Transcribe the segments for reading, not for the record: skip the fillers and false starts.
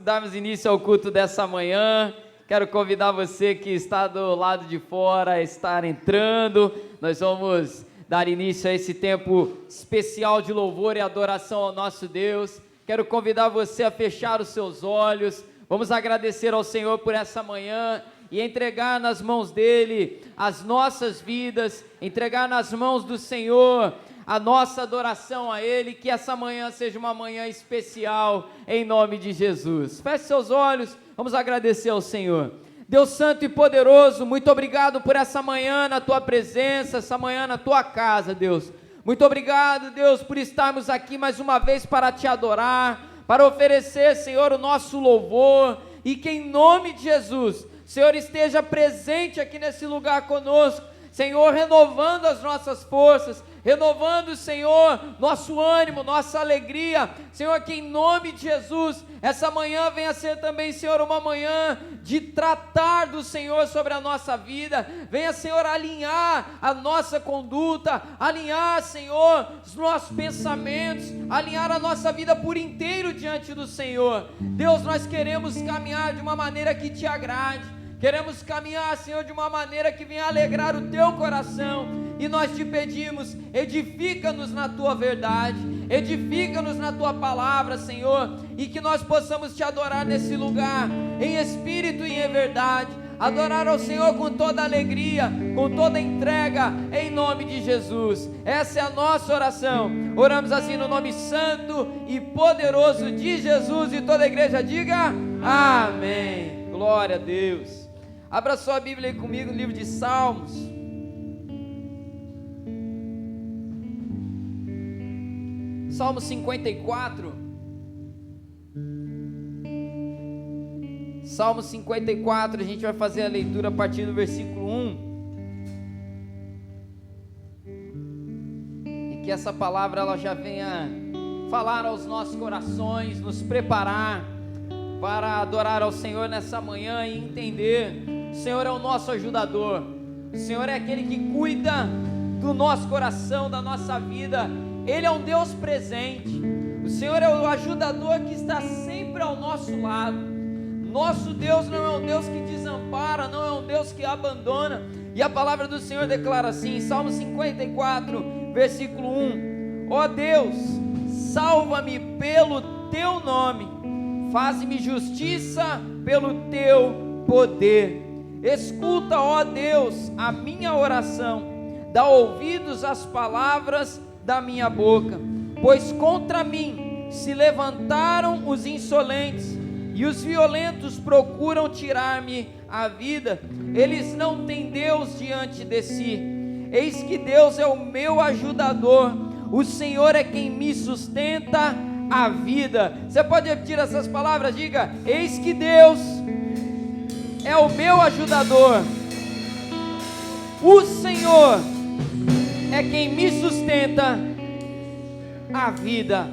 darmos início ao culto dessa manhã, quero convidar você que está do lado de fora a estar entrando. Nós vamos dar início a esse tempo especial de louvor e adoração ao nosso Deus. Quero convidar você a fechar os seus olhos. Vamos agradecer ao Senhor por essa manhã e entregar nas mãos dele as nossas vidas, entregar nas mãos do Senhor a nossa adoração a Ele, que essa manhã seja uma manhã especial, em nome de Jesus. Feche seus olhos, vamos agradecer ao Senhor. Deus Santo e Poderoso, muito obrigado por essa manhã na Tua presença, essa manhã na Tua casa, Deus. Muito obrigado, Deus, por estarmos aqui mais uma vez para Te adorar, para oferecer, Senhor, o nosso louvor, e que em nome de Jesus, Senhor, esteja presente aqui nesse lugar conosco, Senhor, renovando as nossas forças, renovando, Senhor, nosso ânimo, nossa alegria, Senhor, que em nome de Jesus, essa manhã venha ser também, Senhor, uma manhã de tratar do Senhor sobre a nossa vida, venha, Senhor, alinhar a nossa conduta, alinhar, Senhor, os nossos pensamentos, alinhar a nossa vida por inteiro diante do Senhor. Deus, nós queremos caminhar de uma maneira que Te agrade, queremos caminhar, Senhor, de uma maneira que venha alegrar o Teu coração, e nós Te pedimos, edifica-nos na Tua verdade, edifica-nos na Tua palavra, Senhor, e que nós possamos Te adorar nesse lugar, em espírito e em verdade, adorar ao Senhor com toda alegria, com toda entrega, em nome de Jesus. Essa é a nossa oração, oramos assim no nome santo e poderoso de Jesus, e toda a igreja diga amém. Glória a Deus. Abra sua Bíblia aí comigo no livro de Salmos. Salmo 54. Salmo 54, a gente vai fazer a leitura a partir do versículo 1. E que essa palavra ela já venha falar aos nossos corações, nos preparar para adorar ao Senhor nessa manhã e entender: o Senhor é o nosso ajudador, o Senhor é aquele que cuida do nosso coração, da nossa vida. Ele é um Deus presente, o Senhor é o ajudador que está sempre ao nosso lado. Nosso Deus não é um Deus que desampara, não é um Deus que abandona, e a palavra do Senhor declara assim, Salmo 54, versículo 1: ó Deus, salva-me pelo Teu nome, faz-me justiça pelo Teu poder. Escuta, ó Deus, a minha oração, dá ouvidos às palavras da minha boca, pois contra mim se levantaram os insolentes, e os violentos procuram tirar-me a vida. Eles não têm Deus diante de si. Eis que Deus é o meu ajudador, o Senhor é quem me sustenta a vida. Você pode repetir essas palavras? Diga: eis que Deus é o meu ajudador, o Senhor é quem me sustenta a vida.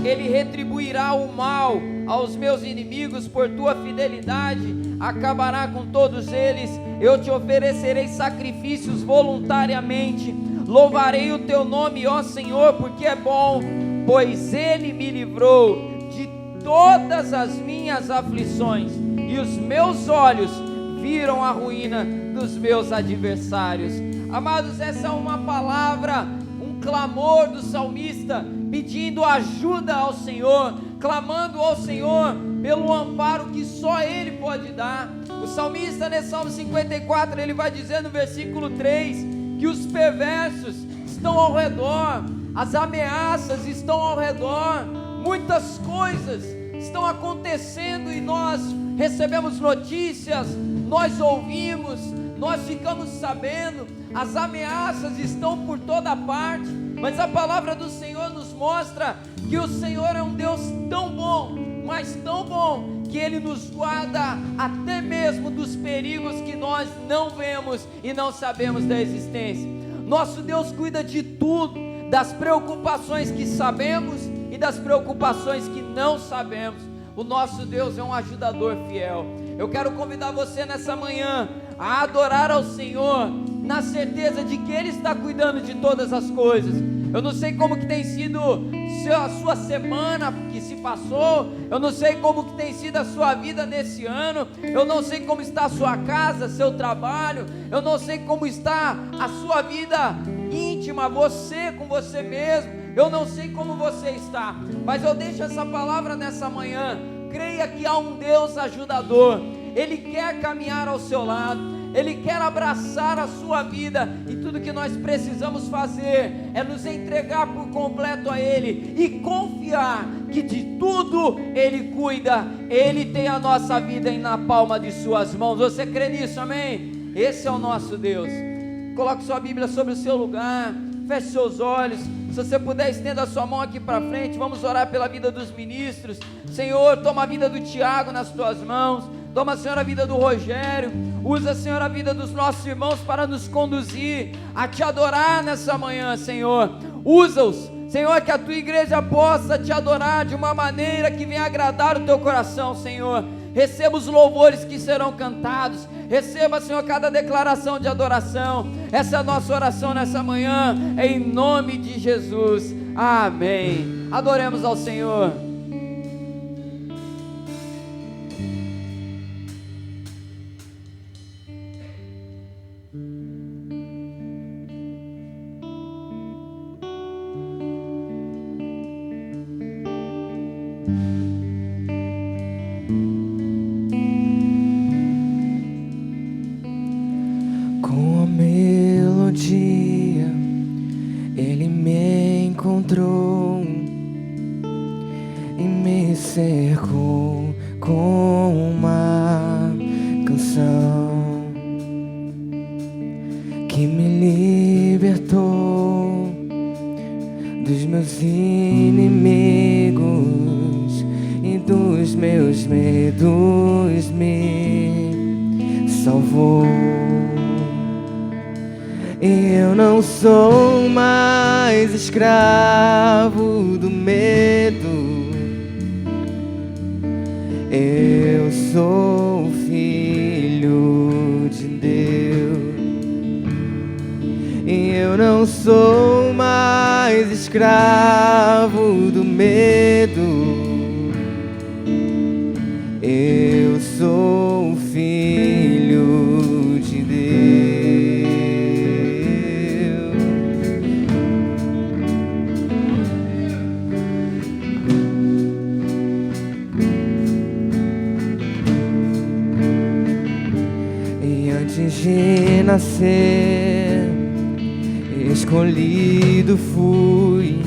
Ele retribuirá o mal aos meus inimigos por Tua fidelidade, acabará com todos eles. Eu Te oferecerei sacrifícios voluntariamente, louvarei o Teu nome, ó Senhor, porque é bom, pois Ele me livrou de todas as minhas aflições, e os meus olhos viram a ruína dos meus adversários. Amados, essa é uma palavra, um clamor do salmista, pedindo ajuda ao Senhor, clamando ao Senhor pelo amparo que só Ele pode dar. O salmista, nesse Salmo 54, ele vai dizer no versículo 3, que os perversos estão ao redor, as ameaças estão ao redor, muitas coisas estão acontecendo e nós recebemos notícias, nós ouvimos, nós ficamos sabendo, as ameaças estão por toda parte, mas a palavra do Senhor nos mostra que o Senhor é um Deus tão bom, mas tão bom, que Ele nos guarda até mesmo dos perigos que nós não vemos e não sabemos da existência. Nosso Deus cuida de tudo, das preocupações que sabemos e das preocupações que não sabemos. O nosso Deus é um ajudador fiel. Eu quero convidar você nessa manhã a adorar ao Senhor, na certeza de que Ele está cuidando de todas as coisas. Eu não sei como que tem sido a sua semana que se passou, eu não sei como que tem sido a sua vida nesse ano, eu não sei como está a sua casa, seu trabalho, eu não sei como está a sua vida íntima, você com você mesmo, eu não sei como você está, mas eu deixo essa palavra nessa manhã. Creia que há um Deus ajudador, Ele quer caminhar ao seu lado, Ele quer abraçar a sua vida, e tudo que nós precisamos fazer é nos entregar por completo a Ele e confiar que de tudo Ele cuida. Ele tem a nossa vida na palma de suas mãos. Você crê nisso, amém? Esse é o nosso Deus. Coloque sua Bíblia sobre o seu lugar, feche seus olhos. Se você puder, estenda a sua mão aqui para frente. Vamos orar pela vida dos ministros. Senhor, toma a vida do Tiago nas tuas mãos. Toma, Senhor, a vida do Rogério. Usa, Senhor, a vida dos nossos irmãos para nos conduzir a te adorar nessa manhã, Senhor. Usa-os, Senhor, que a tua igreja possa te adorar de uma maneira que venha agradar o teu coração, Senhor. Receba os louvores que serão cantados. Receba, Senhor, cada declaração de adoração. Essa é a nossa oração nessa manhã, em nome de Jesus. Amém. Adoremos ao Senhor. Ele me encontrou e me cercou com uma canção que me libertou dos meus inimigos e dos meus medos, me salvou. Eu não sou mais escravo do medo, eu sou filho de Deus. Eu não sou mais escravo do medo, eu sou filho de Deus. Antes de nascer, escolhido fui,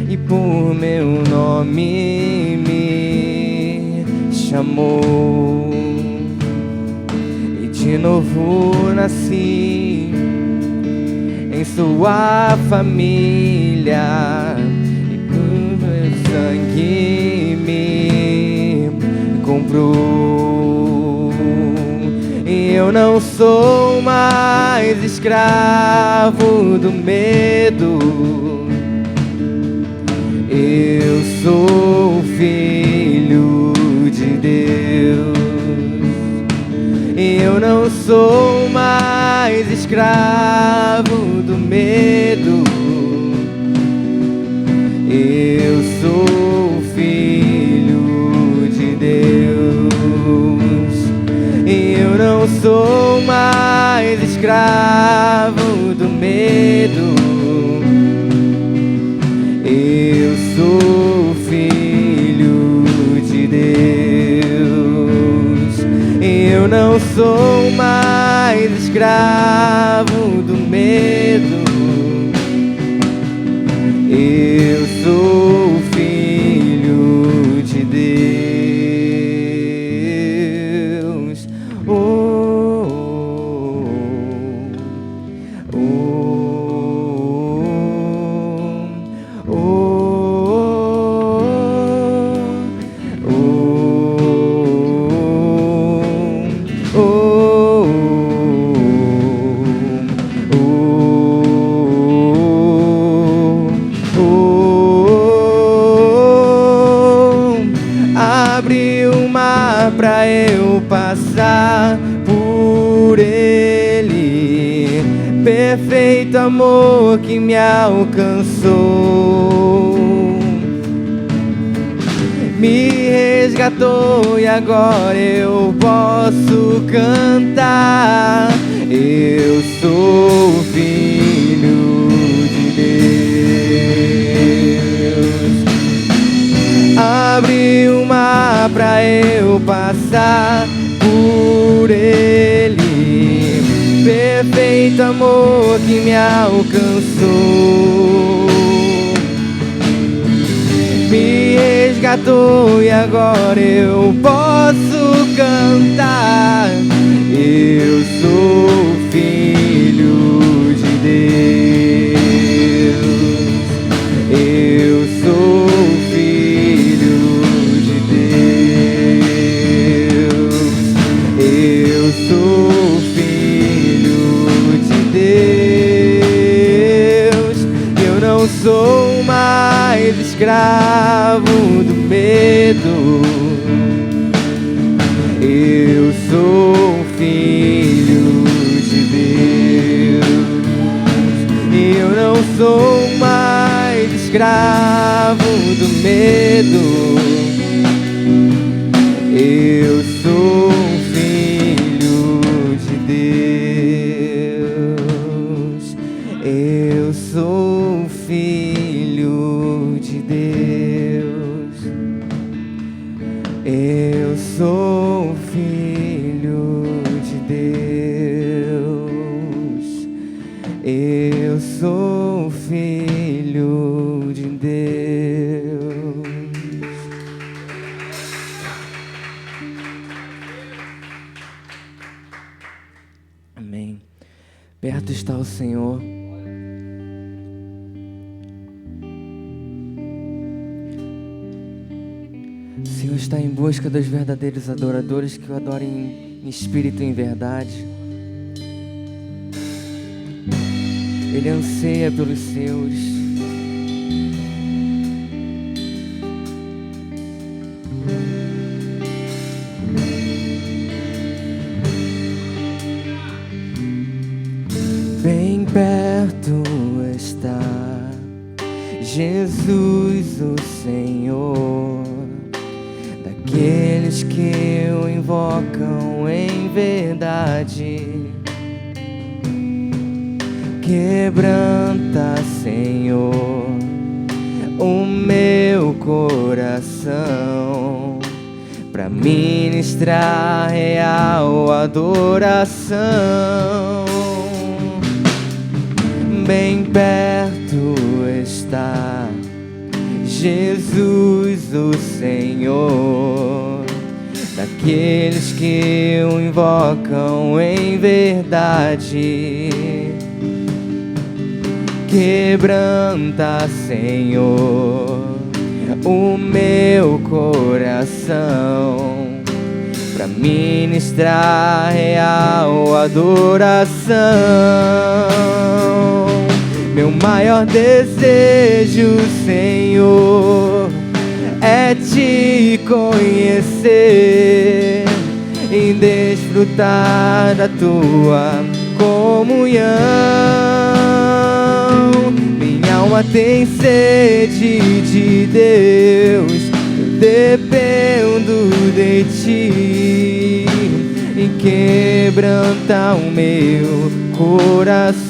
e por meu nome me chamou. E de novo nasci em sua família, e por meu sangue me comprou. Eu não sou mais escravo do medo, eu sou filho de Deus. Eu não sou mais escravo do medo, eu sou filho de Deus. Eu não sou mais escravo do medo, eu sou filho de Deus. Eu não sou mais escravo do medo, eu sou filho de Deus. Pra eu passar por ele, perfeito amor que me alcançou. me resgatou e agora eu posso cantar. Eu sou filho de Deus. Abre o mar pra eu passar por ele. Perfeito amor que me alcançou, me resgatou e agora eu posso cantar. Eu sou filho de Deus. Eu sou filho de Deus. Eu sou filho de Deus. Eu não sou mais escravo do medo. Eu sou filho de Deus. Eu não sou mais escravo do medo. Eu sou filho de Deus. Eu sou filho de Deus. Eu sou filho de Deus. Eu sou filho de Deus. Amém. Perto está o Senhor. O Senhor está em busca dos verdadeiros adoradores que o adorem em espírito e em verdade. Ele anseia pelos seus. Bem perto está Jesus, o Senhor, daqueles que o invocam em verdade. Quebranta, Senhor, o meu coração pra ministrar real adoração. Bem perto está Jesus, o Senhor, daqueles que o invocam em verdade. Quebranta, Senhor, o meu coração pra ministrar real adoração. Meu maior desejo, Senhor, é te conhecer e desfrutar da tua comunhão. Minha alma tem sede de Deus, eu dependo de ti e quebranta o meu coração.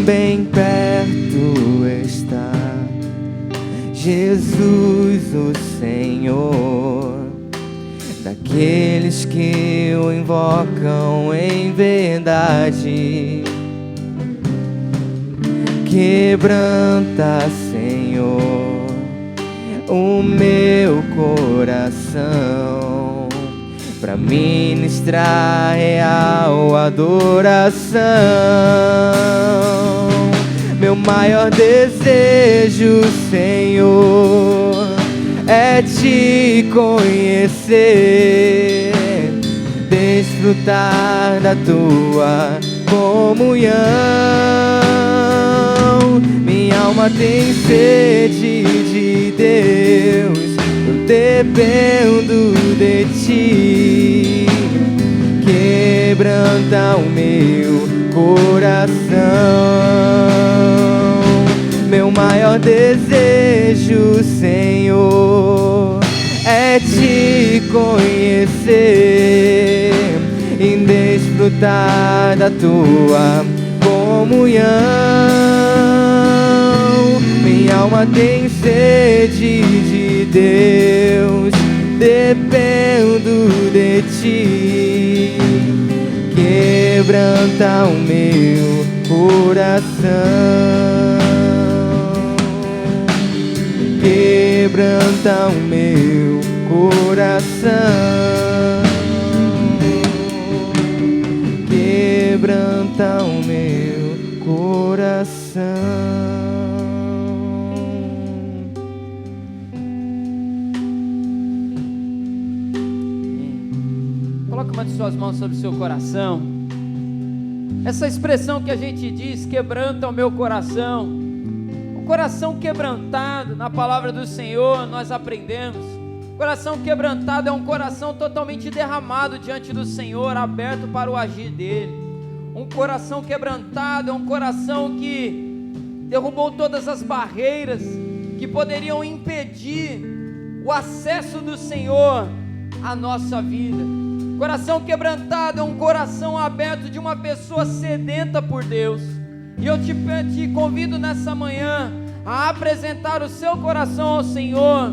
Bem perto está Jesus, o Senhor, daqueles que o invocam em verdade. Quebranta, Senhor, o meu coração pra ministrar real adoração. Meu maior desejo, Senhor, é te conhecer, desfrutar da tua comunhão. Minha alma tem sede de Deus, eu dependo de ti. Quebranta o meu coração. Meu maior maior desejo, Senhor, é te conhecer e desfrutar da tua comunhão. Minha alma tem sede de Deus, dependo de ti. Quebranta o meu coração, quebranta o meu coração, quebranta o meu coração. Coloque uma de suas mãos sobre o seu coração. Essa expressão que a gente diz, quebranta o meu coração. O coração quebrantado, na palavra do Senhor, nós aprendemos. Coração quebrantado é um coração totalmente derramado diante do Senhor, aberto para o agir dele. Um coração quebrantado é um coração que derrubou todas as barreiras que poderiam impedir o acesso do Senhor à nossa vida. Coração quebrantado é um coração aberto de uma pessoa sedenta por Deus. E eu te convido nessa manhã a apresentar o seu coração ao Senhor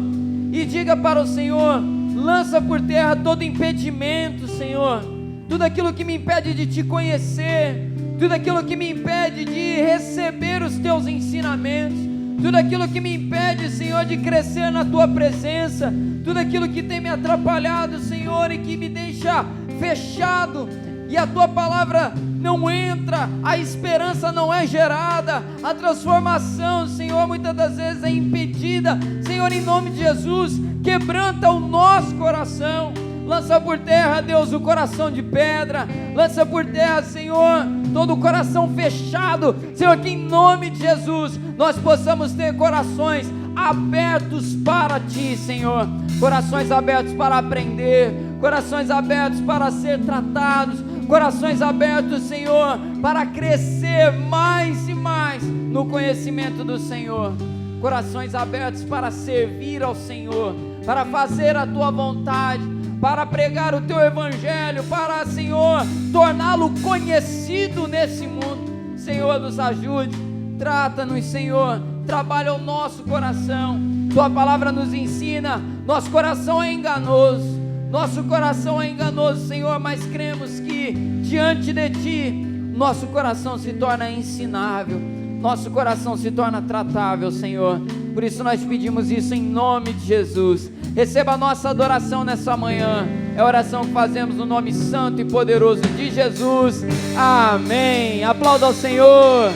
e diga para o Senhor: lança por terra todo impedimento, Senhor, tudo aquilo que me impede de te conhecer, tudo aquilo que me impede de receber os teus ensinamentos, tudo aquilo que me impede, Senhor, de crescer na tua presença, tudo aquilo que tem me atrapalhado, Senhor, e que me deixa fechado, e a tua palavra não entra, a esperança não é gerada, a transformação, Senhor, muitas das vezes é impedida. Senhor, em nome de Jesus, quebranta o nosso coração. Lança por terra, Deus, o coração de pedra. Lança por terra, Senhor, todo o coração fechado. Senhor, que em nome de Jesus nós possamos ter corações abertos para Ti, Senhor. Corações abertos para aprender, corações abertos para ser tratados, corações abertos, Senhor, para crescer mais e mais no conhecimento do Senhor. Corações abertos para servir ao Senhor, para fazer a Tua vontade, para pregar o Teu Evangelho, para, Senhor, torná-lo conhecido nesse mundo. Senhor, nos ajude, trata-nos, Senhor, trabalha o nosso coração. Tua palavra nos ensina, nosso coração é enganoso, nosso coração é enganoso, Senhor, mas cremos que diante de Ti, nosso coração se torna ensinável, nosso coração se torna tratável, Senhor. Por isso nós pedimos isso em nome de Jesus. Receba a nossa adoração nessa manhã. É a oração que fazemos no nome santo e poderoso de Jesus. Amém. Aplauda ao Senhor.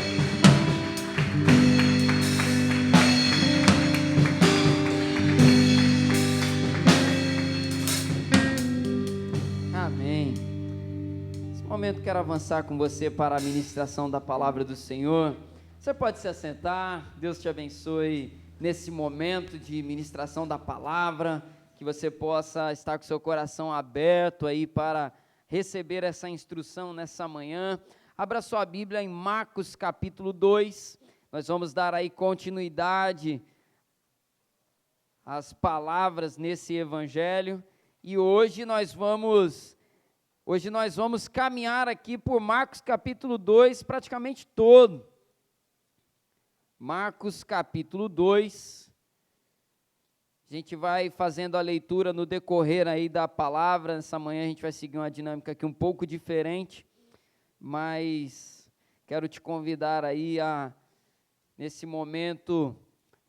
Amém. Nesse momento quero avançar com você para a ministração da palavra do Senhor. Você pode se assentar. Deus te abençoe nesse momento de ministração da palavra, que você possa estar com seu coração aberto aí para receber essa instrução nessa manhã. Abra sua Bíblia em Marcos capítulo 2, nós vamos dar aí continuidade às palavras nesse evangelho, e hoje nós vamos caminhar aqui por Marcos capítulo 2 praticamente todo. Marcos capítulo 2, a gente vai fazendo a leitura no decorrer aí da palavra. Nessa manhã a gente vai seguir uma dinâmica aqui um pouco diferente, mas quero te convidar aí a, nesse momento,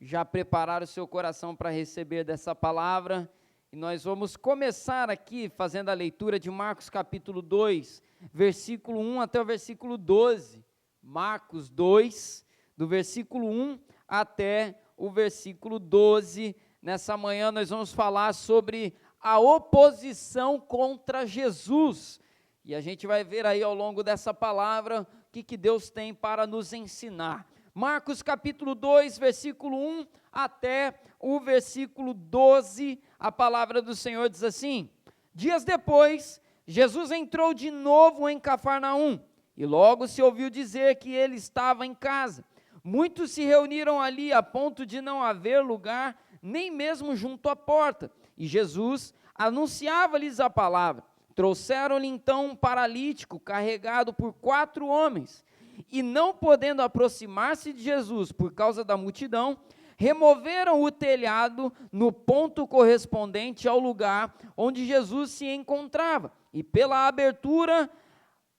já preparar o seu coração para receber dessa palavra, e nós vamos começar aqui fazendo a leitura de Marcos capítulo 2, versículo 1 até o versículo 12, Marcos 2, do versículo 1 até o versículo 12, nessa manhã nós vamos falar sobre a oposição contra Jesus, e a gente vai ver aí ao longo dessa palavra o que Deus tem para nos ensinar. Marcos capítulo 2, versículo 1 até o versículo 12, a palavra do Senhor diz assim: dias depois, Jesus entrou de novo em Cafarnaum, e logo se ouviu dizer que ele estava em casa. Muitos se reuniram ali a ponto de não haver lugar, nem mesmo junto à porta. E Jesus anunciava-lhes a palavra. Trouxeram-lhe então um paralítico carregado por 4 homens. E não podendo aproximar-se de Jesus por causa da multidão, removeram o telhado no ponto correspondente ao lugar onde Jesus se encontrava. E pela abertura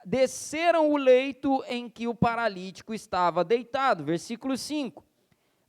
desceram o leito em que o paralítico estava deitado. Versículo 5.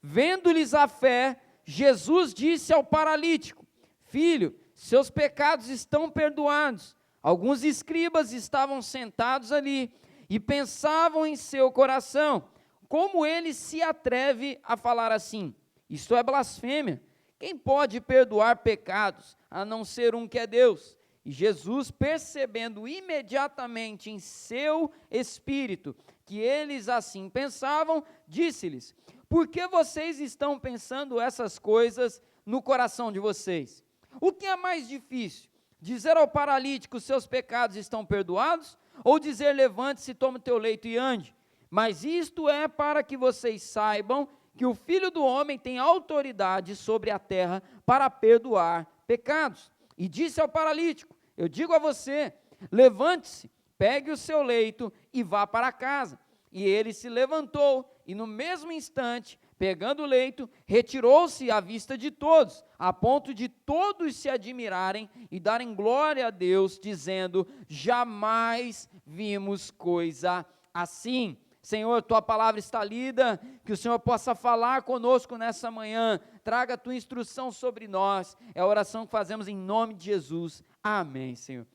Vendo-lhes a fé, Jesus disse ao paralítico: Filho, seus pecados estão perdoados. Alguns escribas estavam sentados ali e pensavam em seu coração: como ele se atreve a falar assim? Isto é blasfêmia. Quem pode perdoar pecados, a não ser um que é Deus? E Jesus, percebendo imediatamente em seu espírito que eles assim pensavam, disse-lhes: por que vocês estão pensando essas coisas no coração de vocês? O que é mais difícil? Dizer ao paralítico: seus pecados estão perdoados? Ou dizer: levante-se, tome o teu leito e ande? Mas isto é para que vocês saibam que o Filho do Homem tem autoridade sobre a terra para perdoar pecados. E disse ao paralítico: eu digo a você, levante-se, pegue o seu leito e vá para casa. E ele se levantou e no mesmo instante, pegando o leito, retirou-se à vista de todos, a ponto de todos se admirarem e darem glória a Deus, dizendo: jamais vimos coisa assim. Senhor, tua palavra está lida, que o Senhor possa falar conosco nessa manhã, traga a tua instrução sobre nós, é a oração que fazemos em nome de Jesus, amém, Senhor.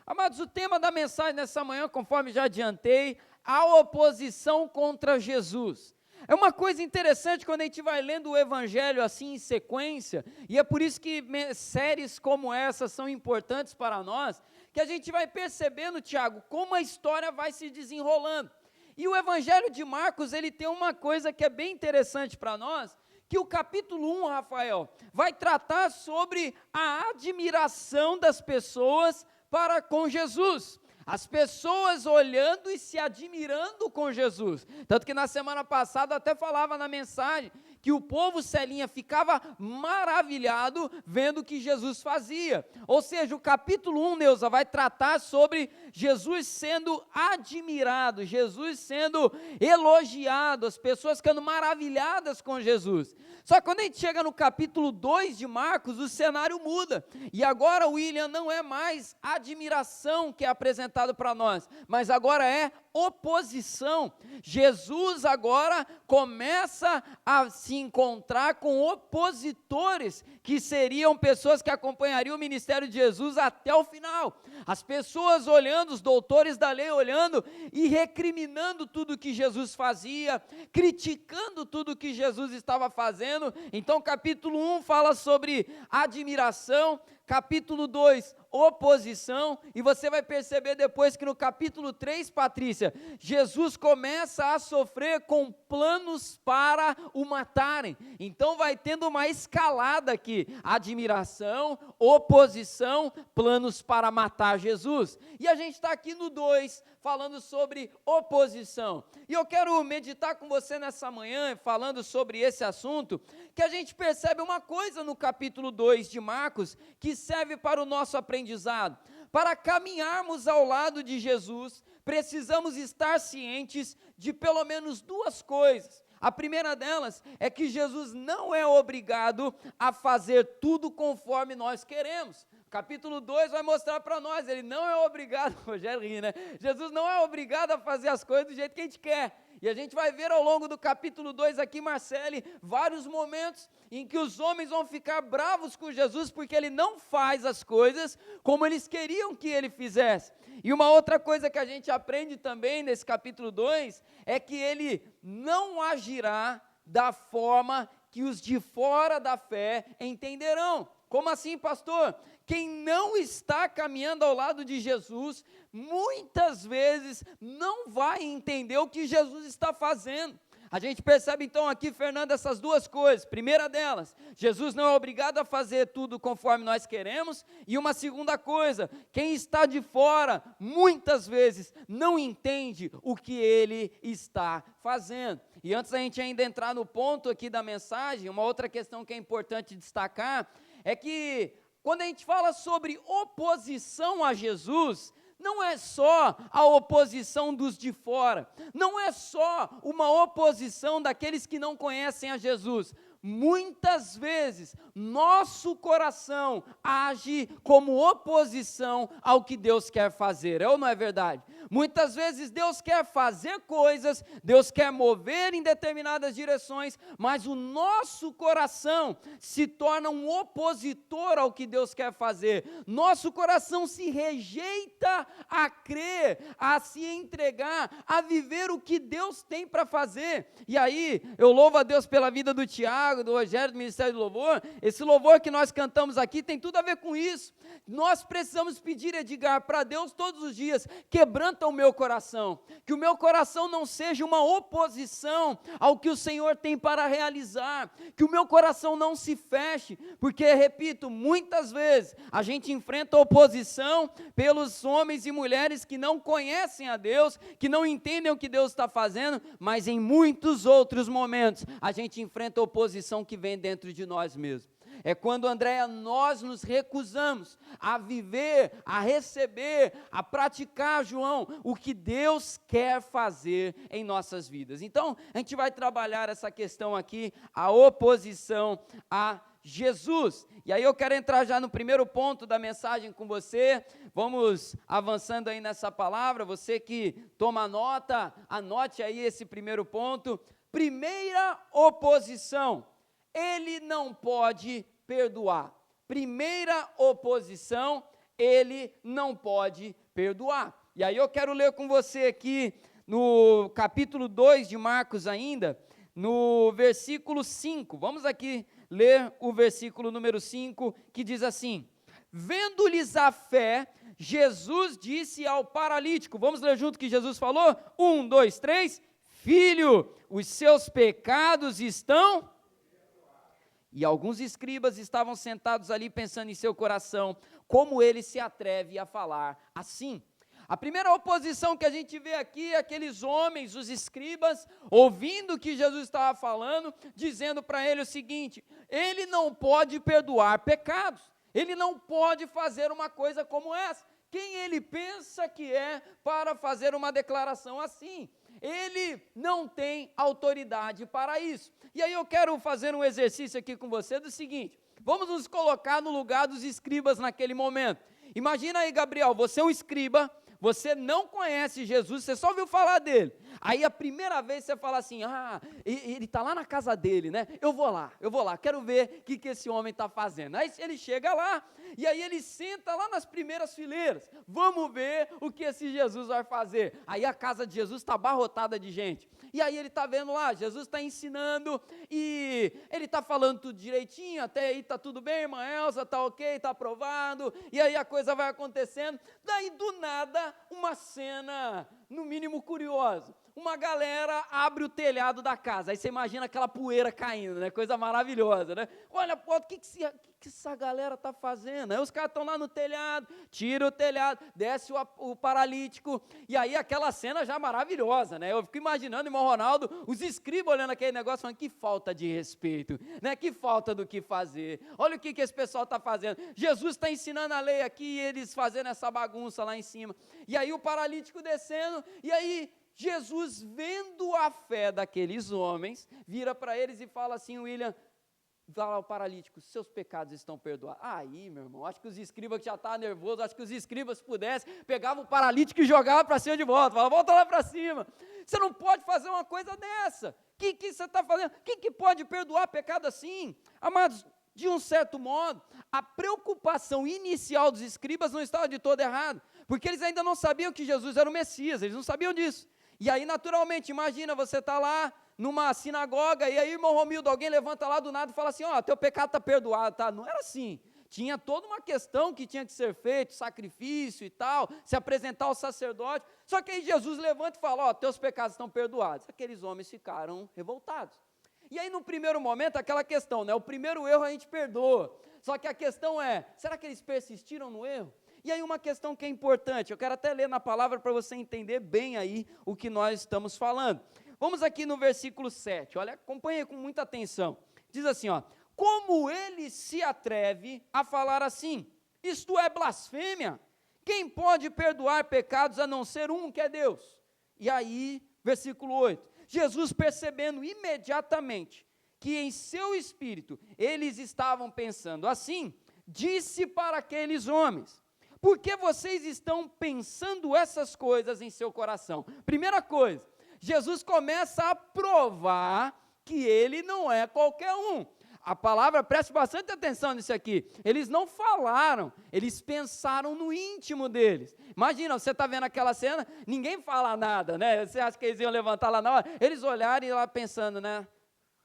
Amados, o tema da mensagem nessa manhã, conforme já adiantei, a oposição contra Jesus. É uma coisa interessante quando a gente vai lendo o Evangelho assim em sequência, e é por isso que séries como essa são importantes para nós, que a gente vai percebendo, Tiago, como a história vai se desenrolando. E o Evangelho de Marcos, ele tem uma coisa que é bem interessante para nós, que o capítulo 1, Rafael, vai tratar sobre a admiração das pessoas para com Jesus. As pessoas olhando e se admirando com Jesus. Tanto que na semana passada eu até falava na mensagem que o povo, Celinha, ficava maravilhado vendo o que Jesus fazia. Ou seja, o capítulo 1, Neuza, vai tratar sobre Jesus sendo admirado, Jesus sendo elogiado, as pessoas ficando maravilhadas com Jesus. Só que quando a gente chega no capítulo 2 de Marcos, o cenário muda. E agora, William, não é mais admiração que é apresentado para nós, mas agora é oposição. Jesus agora começa a se encontrar com opositores, que seriam pessoas que acompanhariam o ministério de Jesus até o final. As pessoas olhando, os doutores da lei olhando e recriminando tudo que Jesus fazia, criticando tudo que Jesus estava fazendo. Então capítulo 1 fala sobre admiração, capítulo 2, oposição, e você vai perceber depois que no capítulo 3, Patrícia, Jesus começa a sofrer com planos para o matarem. Então vai tendo uma escalada aqui, admiração, oposição, planos para matar Jesus. E a gente está aqui no 2, falando sobre oposição. E eu quero meditar com você nessa manhã, falando sobre esse assunto, que a gente percebe uma coisa no capítulo 2 de Marcos, que serve para o nosso aprendizado. Para caminharmos ao lado de Jesus, precisamos estar cientes de pelo menos 2 coisas. A primeira delas é que Jesus não é obrigado a fazer tudo conforme nós queremos. Capítulo 2 vai mostrar para nós, ele não é obrigado, Rogério ri, né? Jesus não é obrigado a fazer as coisas do jeito que a gente quer. E a gente vai ver ao longo do capítulo 2 aqui, Marcele, vários momentos em que os homens vão ficar bravos com Jesus, porque ele não faz as coisas como eles queriam que ele fizesse. E uma outra coisa que a gente aprende também nesse capítulo 2, é que ele não agirá da forma que os de fora da fé entenderão. Como assim, pastor? Quem não está caminhando ao lado de Jesus, muitas vezes não vai entender o que Jesus está fazendo. A gente percebe então aqui, Fernando, essas duas coisas. Primeira delas, Jesus não é obrigado a fazer tudo conforme nós queremos. E uma segunda coisa, quem está de fora, muitas vezes, não entende o que ele está fazendo. E antes da gente ainda entrar no ponto aqui da mensagem, uma outra questão que é importante destacar, é que quando a gente fala sobre oposição a Jesus, não é só a oposição dos de fora, não é só uma oposição daqueles que não conhecem a Jesus. Muitas vezes, nosso coração age como oposição ao que Deus quer fazer, é ou não é verdade? Muitas vezes Deus quer fazer coisas, Deus quer mover em determinadas direções, mas o nosso coração se torna um opositor ao que Deus quer fazer. Nosso coração se rejeita a crer, a se entregar, a viver o que Deus tem para fazer. E aí, eu louvo a Deus pela vida do Tiago, do Rogério, do Ministério do Louvor. Esse louvor que nós cantamos aqui tem tudo a ver com isso. Nós precisamos pedir, Edgar, para Deus todos os dias: quebranta o meu coração, que o meu coração não seja uma oposição ao que o Senhor tem para realizar, que o meu coração não se feche, porque, repito, muitas vezes a gente enfrenta oposição pelos homens e mulheres que não conhecem a Deus, que não entendem o que Deus está fazendo, mas em muitos outros momentos a gente enfrenta oposição que vem dentro de nós mesmos. É quando, Andréia, nós nos recusamos a viver, a receber, a praticar, João, o que Deus quer fazer em nossas vidas. Então, a gente vai trabalhar essa questão aqui, a oposição a Jesus. E aí eu quero entrar já no primeiro ponto da mensagem com você. Vamos avançando aí nessa palavra. Você que toma nota, anote aí esse primeiro ponto. Primeira oposição: ele não pode perdoar. Primeira oposição: ele não pode perdoar. E aí eu quero ler com você aqui no capítulo 2 de Marcos ainda, no versículo 5. Vamos aqui ler o versículo número 5, que diz assim: vendo-lhes a fé, Jesus disse ao paralítico, vamos ler junto o que Jesus falou? 1, 2, 3, filho, os seus pecados estão... E alguns escribas estavam sentados ali pensando em seu coração, como ele se atreve a falar assim. A primeira oposição que a gente vê aqui é aqueles homens, os escribas, ouvindo o que Jesus estava falando, dizendo para ele o seguinte: ele não pode perdoar pecados, ele não pode fazer uma coisa como essa. Quem ele pensa que é para fazer uma declaração assim? Ele não tem autoridade para isso. E aí eu quero fazer um exercício aqui com você do seguinte: vamos nos colocar no lugar dos escribas naquele momento. Imagina aí, Gabriel, você é um escriba, você não conhece Jesus, você só ouviu falar dele. Aí a primeira vez você fala assim: ele está lá na casa dele, né? Eu vou lá, quero ver o que esse homem está fazendo. Aí ele chega lá, e aí ele senta lá nas primeiras fileiras. Vamos ver o que esse Jesus vai fazer. Aí a casa de Jesus está abarrotada de gente. E aí ele está vendo lá, Jesus está ensinando, e ele está falando tudo direitinho, até aí está tudo bem, irmã Elza, está ok, está aprovado, e aí a coisa vai acontecendo. Daí do nada, uma cena, no mínimo curiosa. Uma galera abre o telhado da casa, aí você imagina aquela poeira caindo, né? Coisa maravilhosa, né? Olha, pô, o que essa galera está fazendo? Aí os caras estão lá no telhado, tira o telhado, desce o paralítico, e aí aquela cena já maravilhosa, né? Eu fico imaginando, irmão Ronaldo, os escribas olhando aquele negócio, falando: que falta de respeito, né? Que falta do que fazer. Olha o que esse pessoal está fazendo. Jesus está ensinando a lei aqui, e eles fazendo essa bagunça lá em cima. E aí o paralítico descendo, e aí Jesus, vendo a fé daqueles homens, vira para eles e fala assim: William, fala ao paralítico, seus pecados estão perdoados. Aí, meu irmão, acho que os escribas que já estavam nervosos, acho que os escribas, se pudessem, pegavam o paralítico e jogavam para cima de volta, falavam: volta lá para cima, você não pode fazer uma coisa dessa, o que você está fazendo? Quem que pode perdoar pecado assim? Amados, de um certo modo, a preocupação inicial dos escribas não estava de todo errado, porque eles ainda não sabiam que Jesus era o Messias, eles não sabiam disso. E aí, naturalmente, imagina, você está lá numa sinagoga, e aí, irmão Romildo, alguém levanta lá do nada e fala assim: ó, teu pecado está perdoado, tá? Não era assim. Tinha toda uma questão que tinha que ser feito, sacrifício e tal, se apresentar ao sacerdote. Só que aí Jesus levanta e fala, teus pecados estão perdoados. Aqueles homens ficaram revoltados. E aí no primeiro momento, aquela questão, né? O primeiro erro a gente perdoa. Só que a questão é, será que eles persistiram no erro? E aí uma questão que é importante, eu quero até ler na palavra para você entender bem aí o que nós estamos falando. Vamos aqui no versículo 7, olha, acompanhe com muita atenção. Diz assim, como ele se atreve a falar assim? Isto é blasfêmia. Quem pode perdoar pecados a não ser um, que é Deus? E aí, versículo 8, Jesus percebendo imediatamente que em seu espírito eles estavam pensando assim, disse para aqueles homens, por que vocês estão pensando essas coisas em seu coração? Primeira coisa, Jesus começa a provar que ele não é qualquer um. A palavra, preste bastante atenção nisso aqui, eles não falaram, eles pensaram no íntimo deles. Imagina, você está vendo aquela cena, ninguém fala nada, né? Você acha que eles iam levantar lá na hora? Eles olharam e lá pensando, né?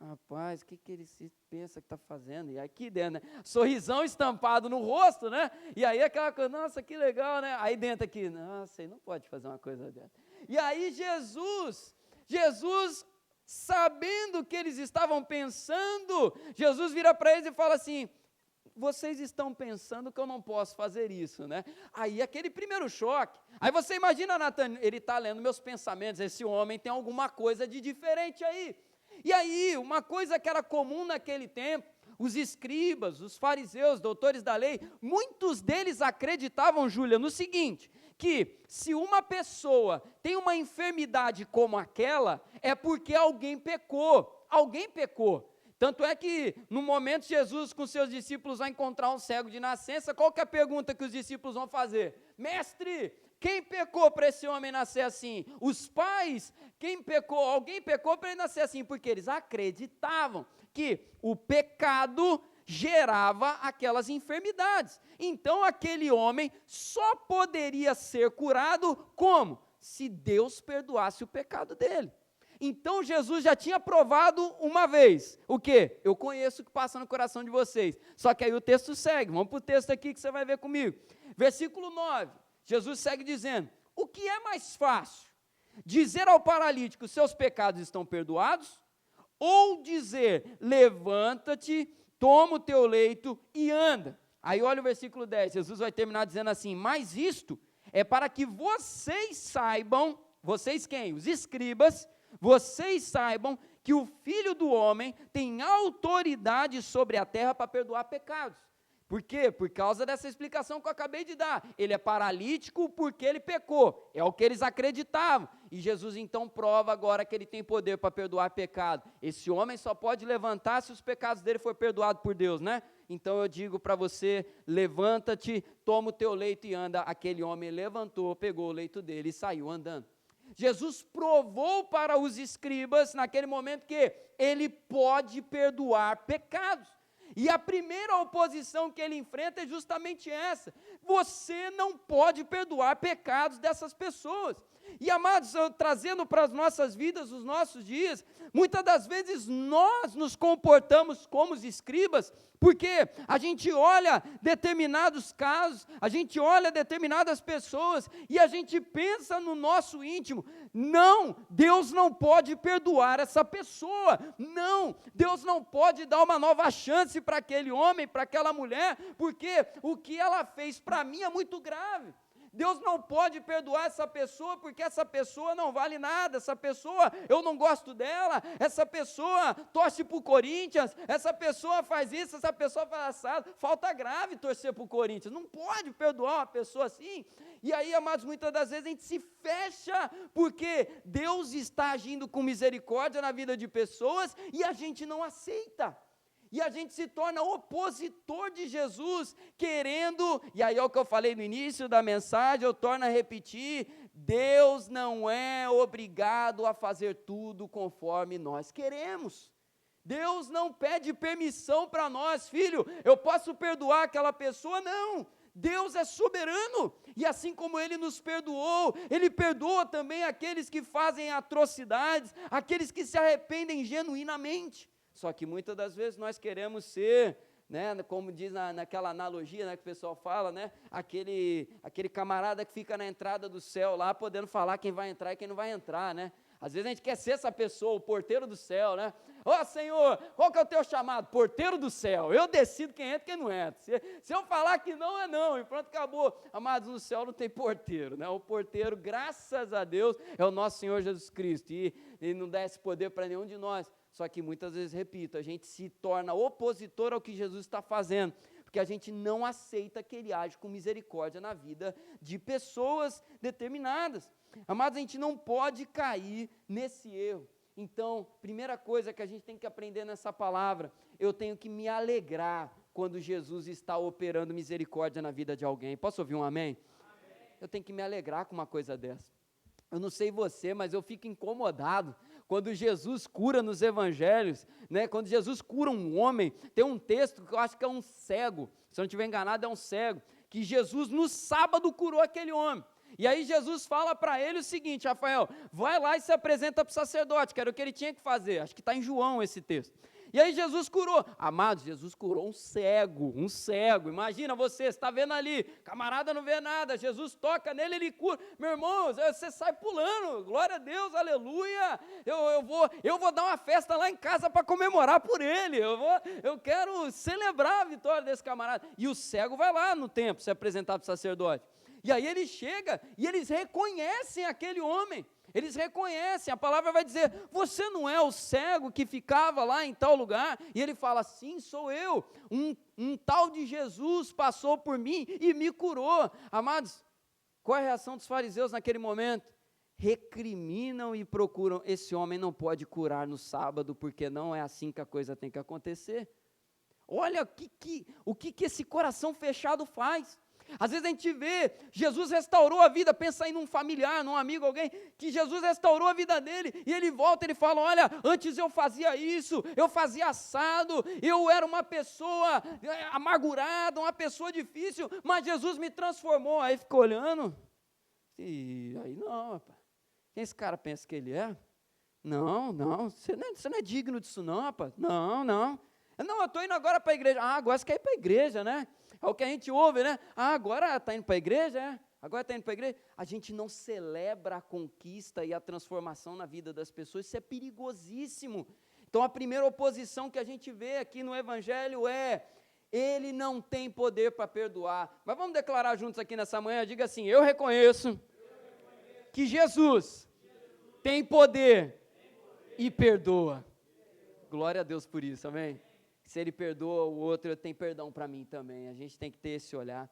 Rapaz, o que ele se pensa que está fazendo? E aqui dentro, né? Sorrisão estampado no rosto, né? E aí aquela coisa, nossa, que legal, né? Aí dentro aqui, nossa, ele não pode fazer uma coisa dessa. E aí Jesus, sabendo o que eles estavam pensando, Jesus vira para eles e fala assim, vocês estão pensando que eu não posso fazer isso, né? Aí aquele primeiro choque, aí você imagina, Natan, ele está lendo meus pensamentos, esse homem tem alguma coisa de diferente aí. E aí, uma coisa que era comum naquele tempo, os escribas, os fariseus, doutores da lei, muitos deles acreditavam, Júlia, no seguinte, que se uma pessoa tem uma enfermidade como aquela, é porque alguém pecou. Tanto é que, no momento, Jesus com seus discípulos vai encontrar um cego de nascença, qual que é a pergunta que os discípulos vão fazer? Mestre, quem pecou para esse homem nascer assim? Os pais? Quem pecou? Alguém pecou para ele nascer assim, porque eles acreditavam que o pecado gerava aquelas enfermidades. Então aquele homem só poderia ser curado como? Se Deus perdoasse o pecado dele. Então Jesus já tinha provado uma vez, o quê? Eu conheço o que passa no coração de vocês, só que aí o texto segue, vamos para o texto aqui que você vai ver comigo. Versículo 9, Jesus segue dizendo, o que é mais fácil? Dizer ao paralítico, seus pecados estão perdoados? Ou dizer, levanta-te, toma o teu leito e anda? Aí olha o versículo 10, Jesus vai terminar dizendo assim, mas isto é para que vocês saibam, vocês quem? Os escribas, vocês saibam que o Filho do Homem tem autoridade sobre a terra para perdoar pecados. Por quê? Por causa dessa explicação que eu acabei de dar. Ele é paralítico porque ele pecou. É o que eles acreditavam. E Jesus então prova agora que ele tem poder para perdoar pecado. Esse homem só pode levantar se os pecados dele forem perdoados por Deus, né? Então eu digo para você, levanta-te, toma o teu leito e anda. Aquele homem levantou, pegou o leito dele e saiu andando. Jesus provou para os escribas, naquele momento, que ele pode perdoar pecados. E a primeira oposição que ele enfrenta é justamente essa. Você não pode perdoar pecados dessas pessoas. E amados, trazendo para as nossas vidas, os nossos dias, muitas das vezes nós nos comportamos como os escribas, porque a gente olha determinados casos, a gente olha determinadas pessoas, e a gente pensa no nosso íntimo, não, Deus não pode perdoar essa pessoa, não, Deus não pode dar uma nova chance para aquele homem, para aquela mulher, porque o que ela fez para mim é muito grave. Deus não pode perdoar essa pessoa, porque essa pessoa não vale nada, essa pessoa, eu não gosto dela, essa pessoa torce para o Corinthians, essa pessoa faz isso, essa pessoa faz assado, falta grave torcer para o Corinthians, não pode perdoar uma pessoa assim. E aí, amados, muitas das vezes a gente se fecha, porque Deus está agindo com misericórdia na vida de pessoas, e a gente não aceita. E a gente se torna opositor de Jesus, querendo, e aí é o que eu falei no início da mensagem, eu torno a repetir, Deus não é obrigado a fazer tudo conforme nós queremos. Deus não pede permissão para nós, filho, eu posso perdoar aquela pessoa? Não, Deus é soberano, e assim como Ele nos perdoou, Ele perdoa também aqueles que fazem atrocidades, aqueles que se arrependem genuinamente. Só que muitas das vezes nós queremos ser né, como diz naquela analogia, né, que o pessoal fala, né, aquele camarada que fica na entrada do céu lá, podendo falar quem vai entrar e quem não vai entrar, né? Às vezes a gente quer ser essa pessoa, o porteiro do céu, né? Ó, Senhor, qual que é o teu chamado? Porteiro do céu. Eu decido quem entra e quem não entra. Se eu falar que não, é não. E pronto, acabou. Amados, no céu não tem porteiro, né? O porteiro, graças a Deus, é o nosso Senhor Jesus Cristo. E Ele não dá esse poder para nenhum de nós. Só que muitas vezes, repito, a gente se torna opositor ao que Jesus está fazendo, porque a gente não aceita que Ele age com misericórdia na vida de pessoas determinadas. Amados, a gente não pode cair nesse erro. Então, primeira coisa que a gente tem que aprender nessa palavra, eu tenho que me alegrar quando Jesus está operando misericórdia na vida de alguém. Posso ouvir um amém? Amém. Eu tenho que me alegrar com uma coisa dessa. Eu não sei você, mas eu fico incomodado quando Jesus cura nos evangelhos, né? Quando Jesus cura um homem. Tem um texto que eu acho que é um cego, se eu não estiver enganado é um cego, que Jesus no sábado curou aquele homem. E aí Jesus fala para ele o seguinte: Rafael, vai lá e se apresenta para o sacerdote, que era o que ele tinha que fazer. Acho que está em João esse texto. E aí Jesus curou. Amados, Jesus curou um cego. Imagina você está vendo ali, camarada não vê nada, Jesus toca nele, ele cura. Meu irmão, você sai pulando, glória a Deus, aleluia. Eu vou dar uma festa lá em casa para comemorar por ele. Eu quero celebrar a vitória desse camarada. E o cego vai lá no templo se apresentar para o sacerdote. E aí ele chega e eles reconhecem aquele homem. Eles reconhecem, a palavra vai dizer: você não é o cego que ficava lá em tal lugar? E ele fala: sim, sou eu. Um tal de Jesus passou por mim e me curou. Amados, qual é a reação dos fariseus naquele momento? Recriminam e procuram: esse homem não pode curar no sábado, porque não é assim que a coisa tem que acontecer. Olha o que esse coração fechado faz. Às vezes a gente vê, Jesus restaurou a vida, pensa aí num familiar, num amigo, alguém, que Jesus restaurou a vida dele, e ele volta, ele fala: olha, antes eu fazia isso, eu fazia assado, eu era uma pessoa amargurada, uma pessoa difícil, mas Jesus me transformou. Aí fica olhando, e aí não, rapaz, quem esse cara pensa que ele é? Não, você não é digno disso não, rapaz, não, eu estou indo agora para a igreja. Agora você quer ir para a igreja, né? É o que a gente ouve, né? Agora está indo para a igreja, é? Agora está indo para a igreja. A gente não celebra a conquista e a transformação na vida das pessoas, isso é perigosíssimo. Então a primeira oposição que a gente vê aqui no Evangelho é: ele não tem poder para perdoar. Mas vamos declarar juntos aqui nessa manhã, diga assim: eu reconheço que Jesus tem poder e perdoa. Glória a Deus por isso, amém? Se ele perdoa o outro, eu tenho perdão para mim também. A gente tem que ter esse olhar.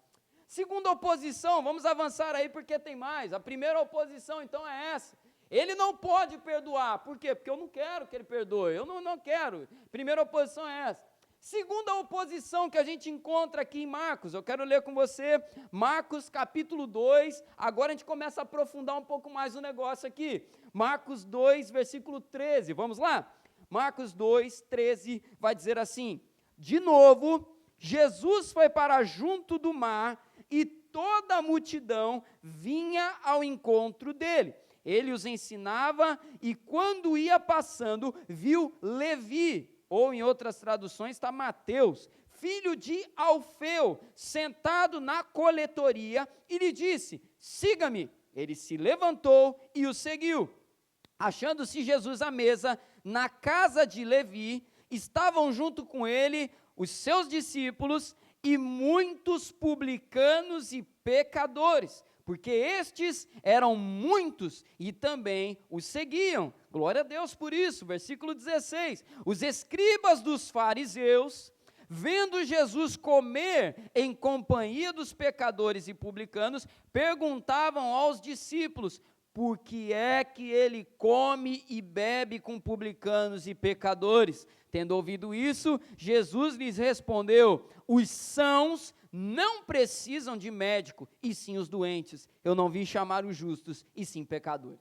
Segunda oposição, vamos avançar aí porque tem mais. A primeira oposição então é essa: ele não pode perdoar. Por quê? Porque eu não quero que ele perdoe, eu não quero. Primeira oposição é essa. Segunda oposição que a gente encontra aqui em Marcos, eu quero ler com você Marcos capítulo 2, agora a gente começa a aprofundar um pouco mais o negócio aqui. Marcos 2, versículo 13, vamos lá? Marcos 2, 13, vai dizer assim: de novo, Jesus foi para junto do mar e toda a multidão vinha ao encontro dele. Ele os ensinava e quando ia passando, viu Levi, ou em outras traduções está Mateus, filho de Alfeu, sentado na coletoria e lhe disse: siga-me. Ele se levantou e o seguiu. Achando-se Jesus à mesa, na casa de Levi, estavam junto com ele os seus discípulos e muitos publicanos e pecadores, porque estes eram muitos e também os seguiam. Glória a Deus por isso. Versículo 16, os escribas dos fariseus, vendo Jesus comer em companhia dos pecadores e publicanos, perguntavam aos discípulos: por que é que ele come e bebe com publicanos e pecadores? Tendo ouvido isso, Jesus lhes respondeu: os sãos não precisam de médico, e sim os doentes. Eu não vim chamar os justos, e sim pecadores.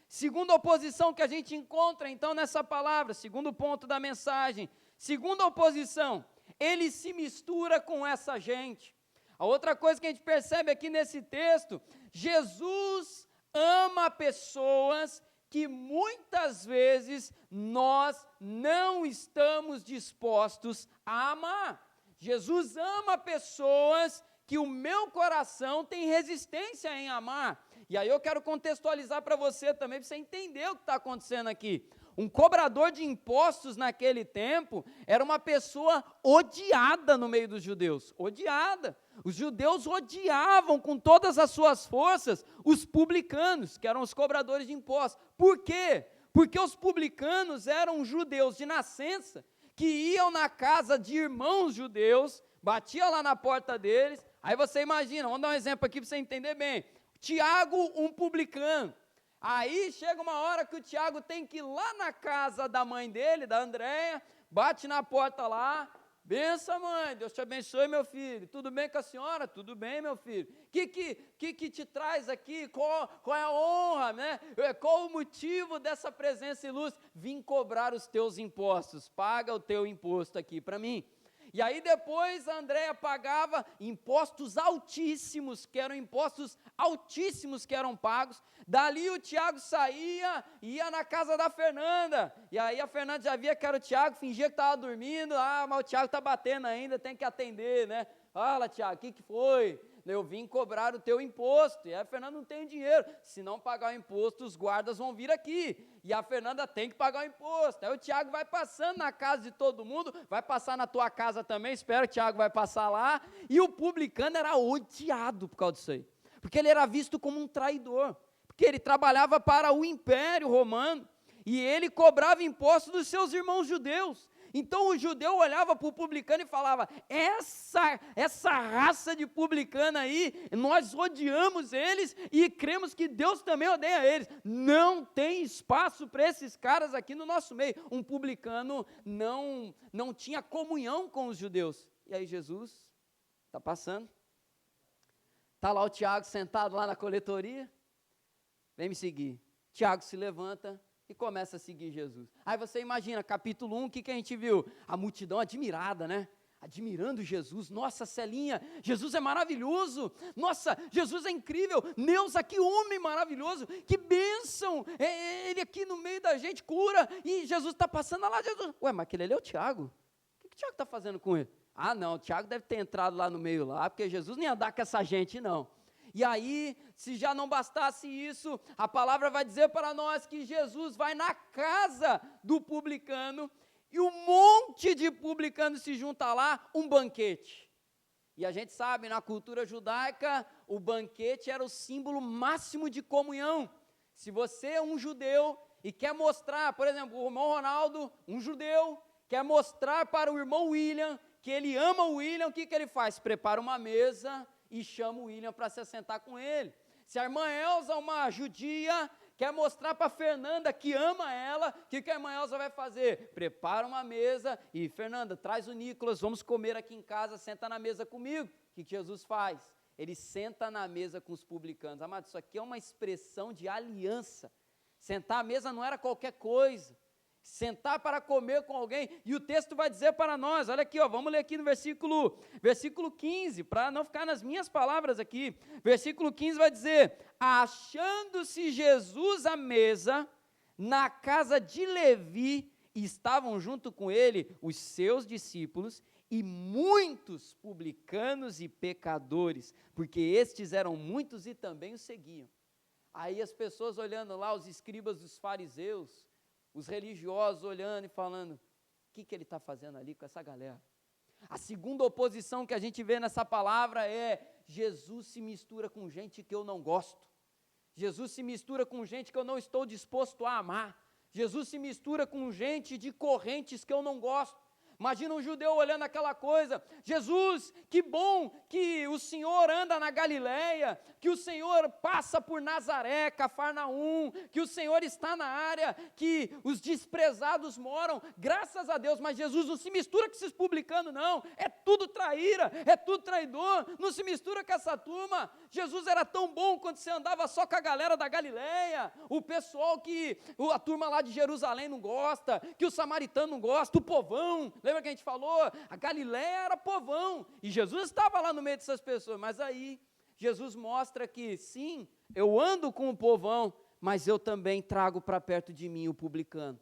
Segunda oposição que a gente encontra então nessa palavra, segundo ponto da mensagem. Segunda oposição, ele se mistura com essa gente. A outra coisa que a gente percebe aqui nesse texto: Jesus ama pessoas que muitas vezes nós não estamos dispostos a amar. Jesus ama pessoas que o meu coração tem resistência em amar. E aí eu quero contextualizar para você também, para você entender o que está acontecendo aqui. Um cobrador de impostos naquele tempo era uma pessoa odiada no meio dos judeus, odiada. Os judeus odiavam com todas as suas forças os publicanos, que eram os cobradores de impostos. Por quê? Porque os publicanos eram judeus de nascença, que iam na casa de irmãos judeus, batiam lá na porta deles. Aí você imagina, vamos dar um exemplo aqui para você entender bem. Tiago, um publicano. Aí chega uma hora que o Tiago tem que ir lá na casa da mãe dele, da Andréia, bate na porta lá, benção mãe, Deus te abençoe meu filho, tudo bem com a senhora? Tudo bem meu filho, que te traz aqui, qual é a honra, né? Qual o motivo dessa presença ilustre? Vim cobrar os teus impostos, paga o teu imposto aqui para mim. E aí depois a Andréia pagava impostos altíssimos, que eram pagos. Dali o Tiago saía, ia na casa da Fernanda, e aí a Fernanda já via que era o Tiago, fingia que estava dormindo, mas o Tiago está batendo ainda, tem que atender, né? Fala Tiago, o que foi? Eu vim cobrar o teu imposto, e a Fernanda não tem dinheiro, se não pagar o imposto, os guardas vão vir aqui, e a Fernanda tem que pagar o imposto. Aí o Tiago vai passando na casa de todo mundo, vai passar na tua casa também, espero que o Tiago vai passar lá, e o publicano era odiado por causa disso aí, porque ele era visto como um traidor, porque ele trabalhava para o Império Romano, e ele cobrava impostos dos seus irmãos judeus. Então o judeu olhava para o publicano e falava, essa raça de publicano aí, nós odiamos eles e cremos que Deus também odeia eles. Não tem espaço para esses caras aqui no nosso meio. Um publicano não tinha comunhão com os judeus. E aí Jesus está passando, está lá o Tiago sentado lá na coletoria, vem me seguir. Tiago se levanta e começa a seguir Jesus. Aí você imagina, capítulo 1, o que a gente viu? A multidão admirada, né? Admirando Jesus. Nossa, Celinha, Jesus é maravilhoso. Nossa, Jesus é incrível. Neuza, que homem maravilhoso. Que bênção. Ele aqui no meio da gente cura. E Jesus está passando lá. Jesus. Ué, mas aquele ali é o Tiago. O que o Tiago está fazendo com ele? Ah, não, o Tiago deve ter entrado lá no meio lá, porque Jesus não ia andar com essa gente, não. E aí, se já não bastasse isso, a palavra vai dizer para nós que Jesus vai na casa do publicano, e um monte de publicanos se junta lá, um banquete. E a gente sabe, na cultura judaica, o banquete era o símbolo máximo de comunhão. Se você é um judeu e quer mostrar, por exemplo, o irmão Ronaldo, um judeu, quer mostrar para o irmão William que ele ama o William, o que ele faz? Prepara uma mesa e chama o William para se assentar com ele. Se a irmã Elza, uma judia, quer mostrar para a Fernanda que ama ela, o que a irmã Elza vai fazer? Prepara uma mesa e, Fernanda, traz o Nicolas, vamos comer aqui em casa, senta na mesa comigo. O que Jesus faz? Ele senta na mesa com os publicanos. Amado, isso aqui é uma expressão de aliança. Sentar à mesa não era qualquer coisa. Sentar para comer com alguém, e o texto vai dizer para nós, olha aqui, vamos ler aqui no versículo 15, para não ficar nas minhas palavras aqui, versículo 15 vai dizer, achando-se Jesus à mesa, na casa de Levi, e estavam junto com ele os seus discípulos, e muitos publicanos e pecadores, porque estes eram muitos e também o seguiam. Aí as pessoas olhando lá, os escribas dos fariseus, os religiosos olhando e falando, o que ele está fazendo ali com essa galera? A segunda oposição que a gente vê nessa palavra é, Jesus se mistura com gente que eu não gosto, Jesus se mistura com gente que eu não estou disposto a amar, Jesus se mistura com gente de correntes que eu não gosto. Imagina um judeu olhando aquela coisa, Jesus, que bom que o Senhor anda na Galileia, que o Senhor passa por Nazaré, Cafarnaum, que o Senhor está na área, que os desprezados moram, graças a Deus, mas Jesus não se mistura com esses publicanos não, é tudo traíra, é tudo traidor, não se mistura com essa turma. Jesus era tão bom quando você andava só com a galera da Galileia, o pessoal que, a turma lá de Jerusalém não gosta, que o samaritano não gosta, o povão, lembra que a gente falou? A Galileia era povão, e Jesus estava lá no meio dessas pessoas, mas aí Jesus mostra que sim, eu ando com o povão, mas eu também trago para perto de mim o publicano.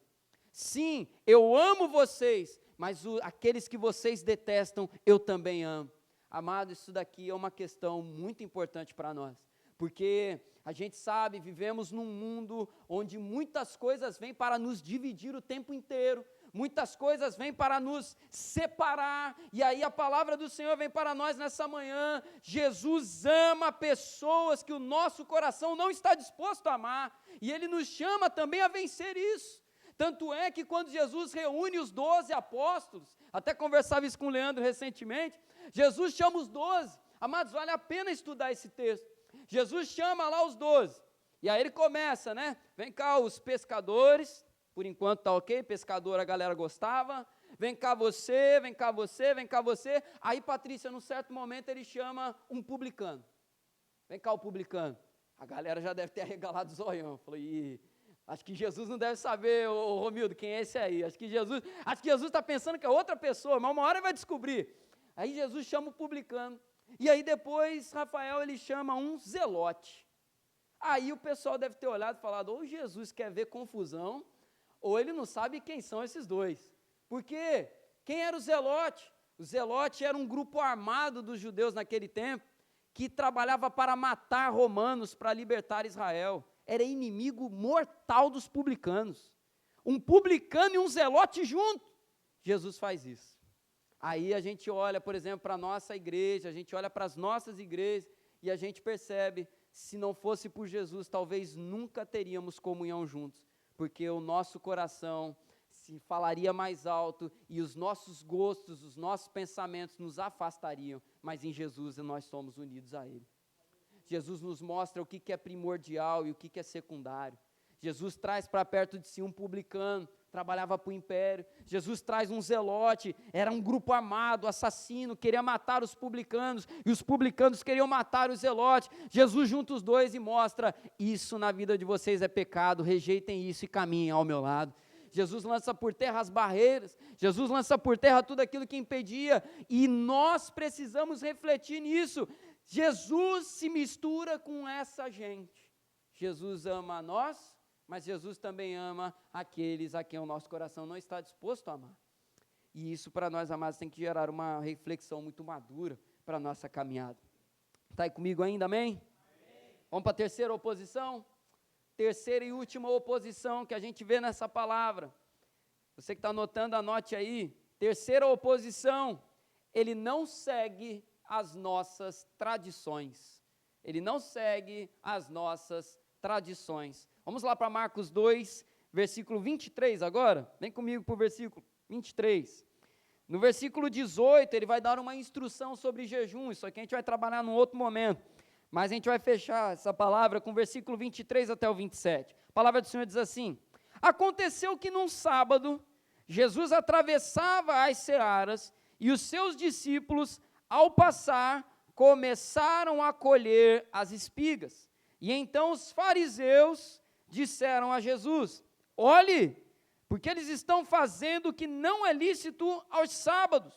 Sim, eu amo vocês, mas aqueles que vocês detestam, eu também amo. Amado, isso daqui é uma questão muito importante para nós, porque a gente sabe, vivemos num mundo onde muitas coisas vêm para nos dividir o tempo inteiro, muitas coisas vêm para nos separar, e aí a palavra do Senhor vem para nós nessa manhã. Jesus ama pessoas que o nosso coração não está disposto a amar, e Ele nos chama também a vencer isso. Tanto é que quando Jesus reúne os 12 apóstolos, até conversava isso com o Leandro recentemente, Jesus chama os 12, amados, vale a pena estudar esse texto. Jesus chama lá os 12, e aí ele começa, né? Vem cá os pescadores, por enquanto está ok, pescador a galera gostava, vem cá você, vem cá você, vem cá você. Aí Patrícia, num certo momento, ele chama um publicano, vem cá o publicano. A galera já deve ter arregalado o zoião, falei, acho que Jesus não deve saber, ô Romildo, quem é esse aí? Acho que Jesus está pensando que é outra pessoa, mas uma hora ele vai descobrir. Aí Jesus chama o publicano, e aí depois Rafael ele chama um zelote. Aí o pessoal deve ter olhado e falado, ou Jesus quer ver confusão, ou ele não sabe quem são esses dois. Porque quem era o zelote? O zelote era um grupo armado dos judeus naquele tempo, que trabalhava para matar romanos, para libertar Israel. Era inimigo mortal dos publicanos. Um publicano e um zelote junto. Jesus faz isso. Aí a gente olha, por exemplo, para a nossa igreja, a gente olha para as nossas igrejas, e a gente percebe, se não fosse por Jesus, talvez nunca teríamos comunhão juntos, porque o nosso coração se falaria mais alto, e os nossos gostos, os nossos pensamentos nos afastariam, mas em Jesus nós somos unidos a Ele. Jesus nos mostra o que é primordial e o que é secundário. Jesus traz para perto de si um publicano, trabalhava para o império. Jesus traz um zelote, era um grupo armado, assassino, queria matar os publicanos, e os publicanos queriam matar os zelotes. Jesus junta os dois e mostra, isso na vida de vocês é pecado, rejeitem isso e caminhem ao meu lado. Jesus lança por terra as barreiras, Jesus lança por terra tudo aquilo que impedia, e nós precisamos refletir nisso. Jesus se mistura com essa gente. Jesus ama a nós, mas Jesus também ama aqueles a quem o nosso coração não está disposto a amar. E isso para nós, amados, tem que gerar uma reflexão muito madura para a nossa caminhada. Está aí comigo ainda, amém? Amém. Vamos para a terceira oposição? Terceira e última oposição que a gente vê nessa palavra. Você que está anotando, anote aí. Terceira oposição, ele não segue as nossas tradições. Ele não segue as nossas tradições. Vamos lá para Marcos 2, versículo 23 agora. Vem comigo para o versículo 23. No versículo 18, ele vai dar uma instrução sobre jejum. Isso aqui a gente vai trabalhar num outro momento. Mas a gente vai fechar essa palavra com o versículo 23 até o 27. A palavra do Senhor diz assim: aconteceu que num sábado, Jesus atravessava as searas, e os seus discípulos, ao passar, começaram a colher as espigas. E então os fariseus disseram a Jesus: olhe, porque eles estão fazendo o que não é lícito aos sábados.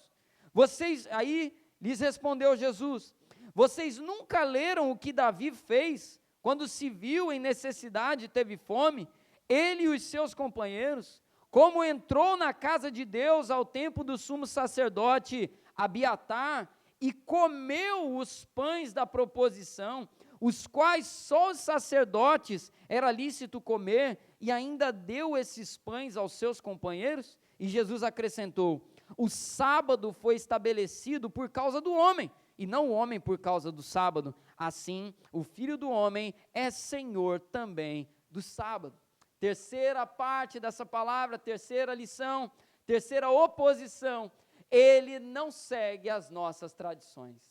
Aí lhes respondeu Jesus: vocês nunca leram o que Davi fez, quando se viu em necessidade e teve fome, ele e os seus companheiros, como entrou na casa de Deus ao tempo do sumo sacerdote Abiatar, e comeu os pães da proposição, os quais só os sacerdotes era lícito comer, e ainda deu esses pães aos seus companheiros? E Jesus acrescentou: o sábado foi estabelecido por causa do homem, e não o homem por causa do sábado. Assim, o Filho do Homem é Senhor também do sábado. Terceira parte dessa palavra, terceira lição, terceira oposição: ele não segue as nossas tradições.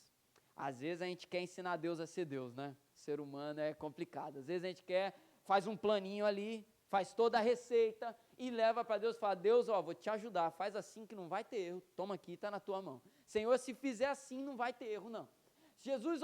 Às vezes a gente quer ensinar Deus a ser Deus, né? Ser humano é complicado. Às vezes a gente faz um planinho ali, faz toda a receita e leva para Deus e fala: Deus, vou te ajudar, faz assim que não vai ter erro, toma aqui, está na tua mão. Senhor, se fizer assim não vai ter erro não. Jesus,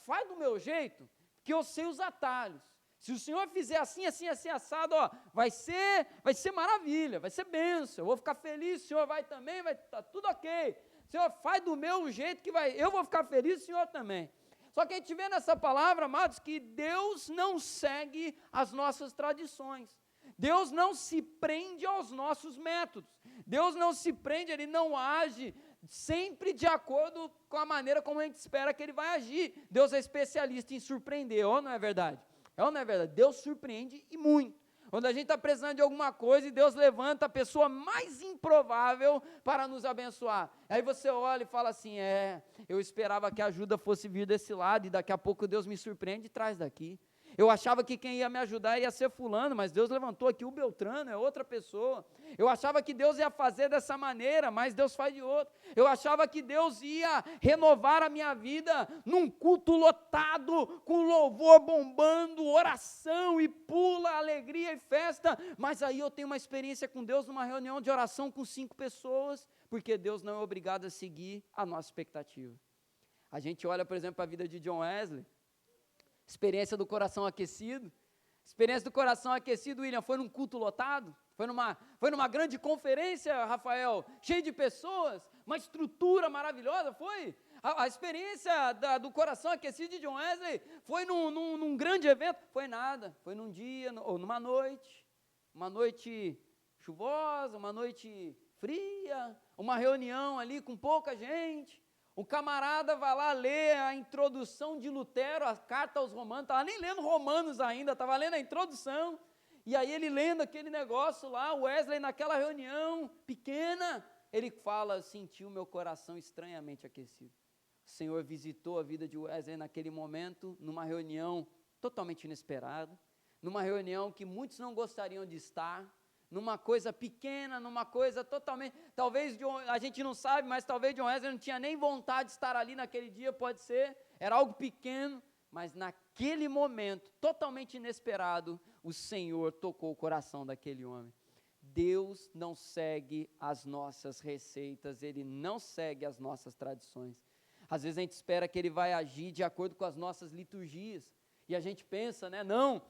faz do meu jeito, que eu sei os atalhos. Se o Senhor fizer assim, assim, assim, assado, vai ser maravilha, vai ser bênção, eu vou ficar feliz, o Senhor vai também, vai estar tudo ok. Senhor, faz do meu jeito que eu vou ficar feliz, o Senhor também. Só que a gente vê nessa palavra, amados, que Deus não segue as nossas tradições. Deus não se prende aos nossos métodos. Deus não se prende, Ele não age sempre de acordo com a maneira como a gente espera que Ele vai agir. Deus é especialista em surpreender, ou não é verdade? É ou não é verdade? Deus surpreende e muito. Quando a gente está precisando de alguma coisa e Deus levanta a pessoa mais improvável para nos abençoar. Aí você olha e fala assim, eu esperava que a ajuda fosse vir desse lado e daqui a pouco Deus me surpreende e traz daqui. Eu achava que quem ia me ajudar ia ser fulano, mas Deus levantou aqui o Beltrano, é outra pessoa. Eu achava que Deus ia fazer dessa maneira, mas Deus faz de outra. Eu achava que Deus ia renovar a minha vida num culto lotado, com louvor bombando, oração e pula, alegria e festa, mas aí eu tenho uma experiência com Deus numa reunião de oração com 5 pessoas, porque Deus não é obrigado a seguir a nossa expectativa. A gente olha, por exemplo, para a vida de John Wesley, experiência do coração aquecido. Experiência do coração aquecido, William, foi num culto lotado? Foi numa grande conferência, Rafael, cheio de pessoas, uma estrutura maravilhosa, foi? A experiência do coração aquecido de John Wesley foi num grande evento? Foi nada, foi num dia, ou numa noite, uma noite chuvosa, uma noite fria, uma reunião ali com pouca gente. O camarada vai lá ler a introdução de Lutero, a carta aos Romanos, estava nem lendo Romanos ainda, estava lendo a introdução, e aí ele lendo aquele negócio lá, Wesley naquela reunião pequena, ele fala, sentiu meu coração estranhamente aquecido. O Senhor visitou a vida de Wesley naquele momento, numa reunião totalmente inesperada, numa reunião que muitos não gostariam de estar, numa coisa pequena, numa coisa totalmente, talvez a gente não sabe, mas talvez John Wesley não tinha nem vontade de estar ali naquele dia, pode ser, era algo pequeno, mas naquele momento, totalmente inesperado, o Senhor tocou o coração daquele homem. Deus não segue as nossas receitas, Ele não segue as nossas tradições. Às vezes a gente espera que Ele vai agir de acordo com as nossas liturgias, e a gente pensa, né, não,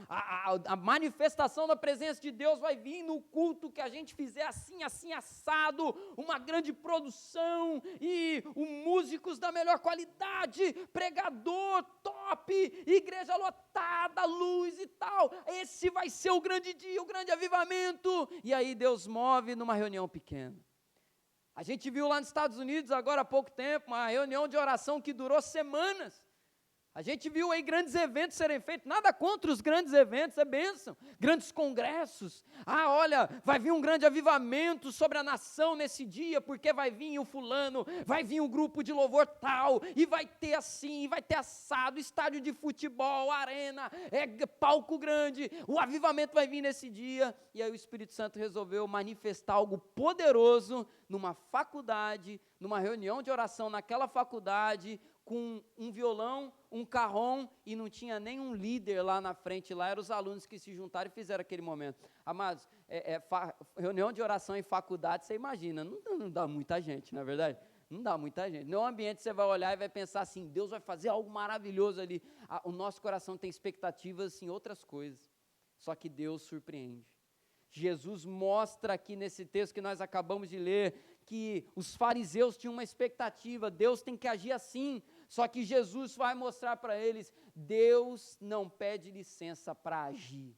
a manifestação da presença de Deus vai vir no culto que a gente fizer assim, assim, assado, uma grande produção, e músicos da melhor qualidade, pregador top, igreja lotada, luz e tal, esse vai ser o grande dia, o grande avivamento, e aí Deus move numa reunião pequena. A gente viu lá nos Estados Unidos agora há pouco tempo, uma reunião de oração que durou semanas. A gente viu aí grandes eventos serem feitos, nada contra os grandes eventos, é bênção, grandes congressos, olha, vai vir um grande avivamento sobre a nação nesse dia, porque vai vir o fulano, vai vir um grupo de louvor tal, e vai ter assim, vai ter assado, estádio de futebol, arena, palco grande, o avivamento vai vir nesse dia, e aí o Espírito Santo resolveu manifestar algo poderoso numa faculdade, numa reunião de oração naquela faculdade, com um violão, um carrom, e não tinha nenhum líder lá na frente, lá eram os alunos que se juntaram e fizeram aquele momento. Amados, reunião de oração em faculdade, você imagina, não dá muita gente, não é verdade? Não dá muita gente. No ambiente você vai olhar e vai pensar assim, Deus vai fazer algo maravilhoso ali. O nosso coração tem expectativas em outras coisas, só que Deus surpreende. Jesus mostra aqui nesse texto que nós acabamos de ler, que os fariseus tinham uma expectativa, Deus tem que agir assim, só que Jesus vai mostrar para eles, Deus não pede licença para agir,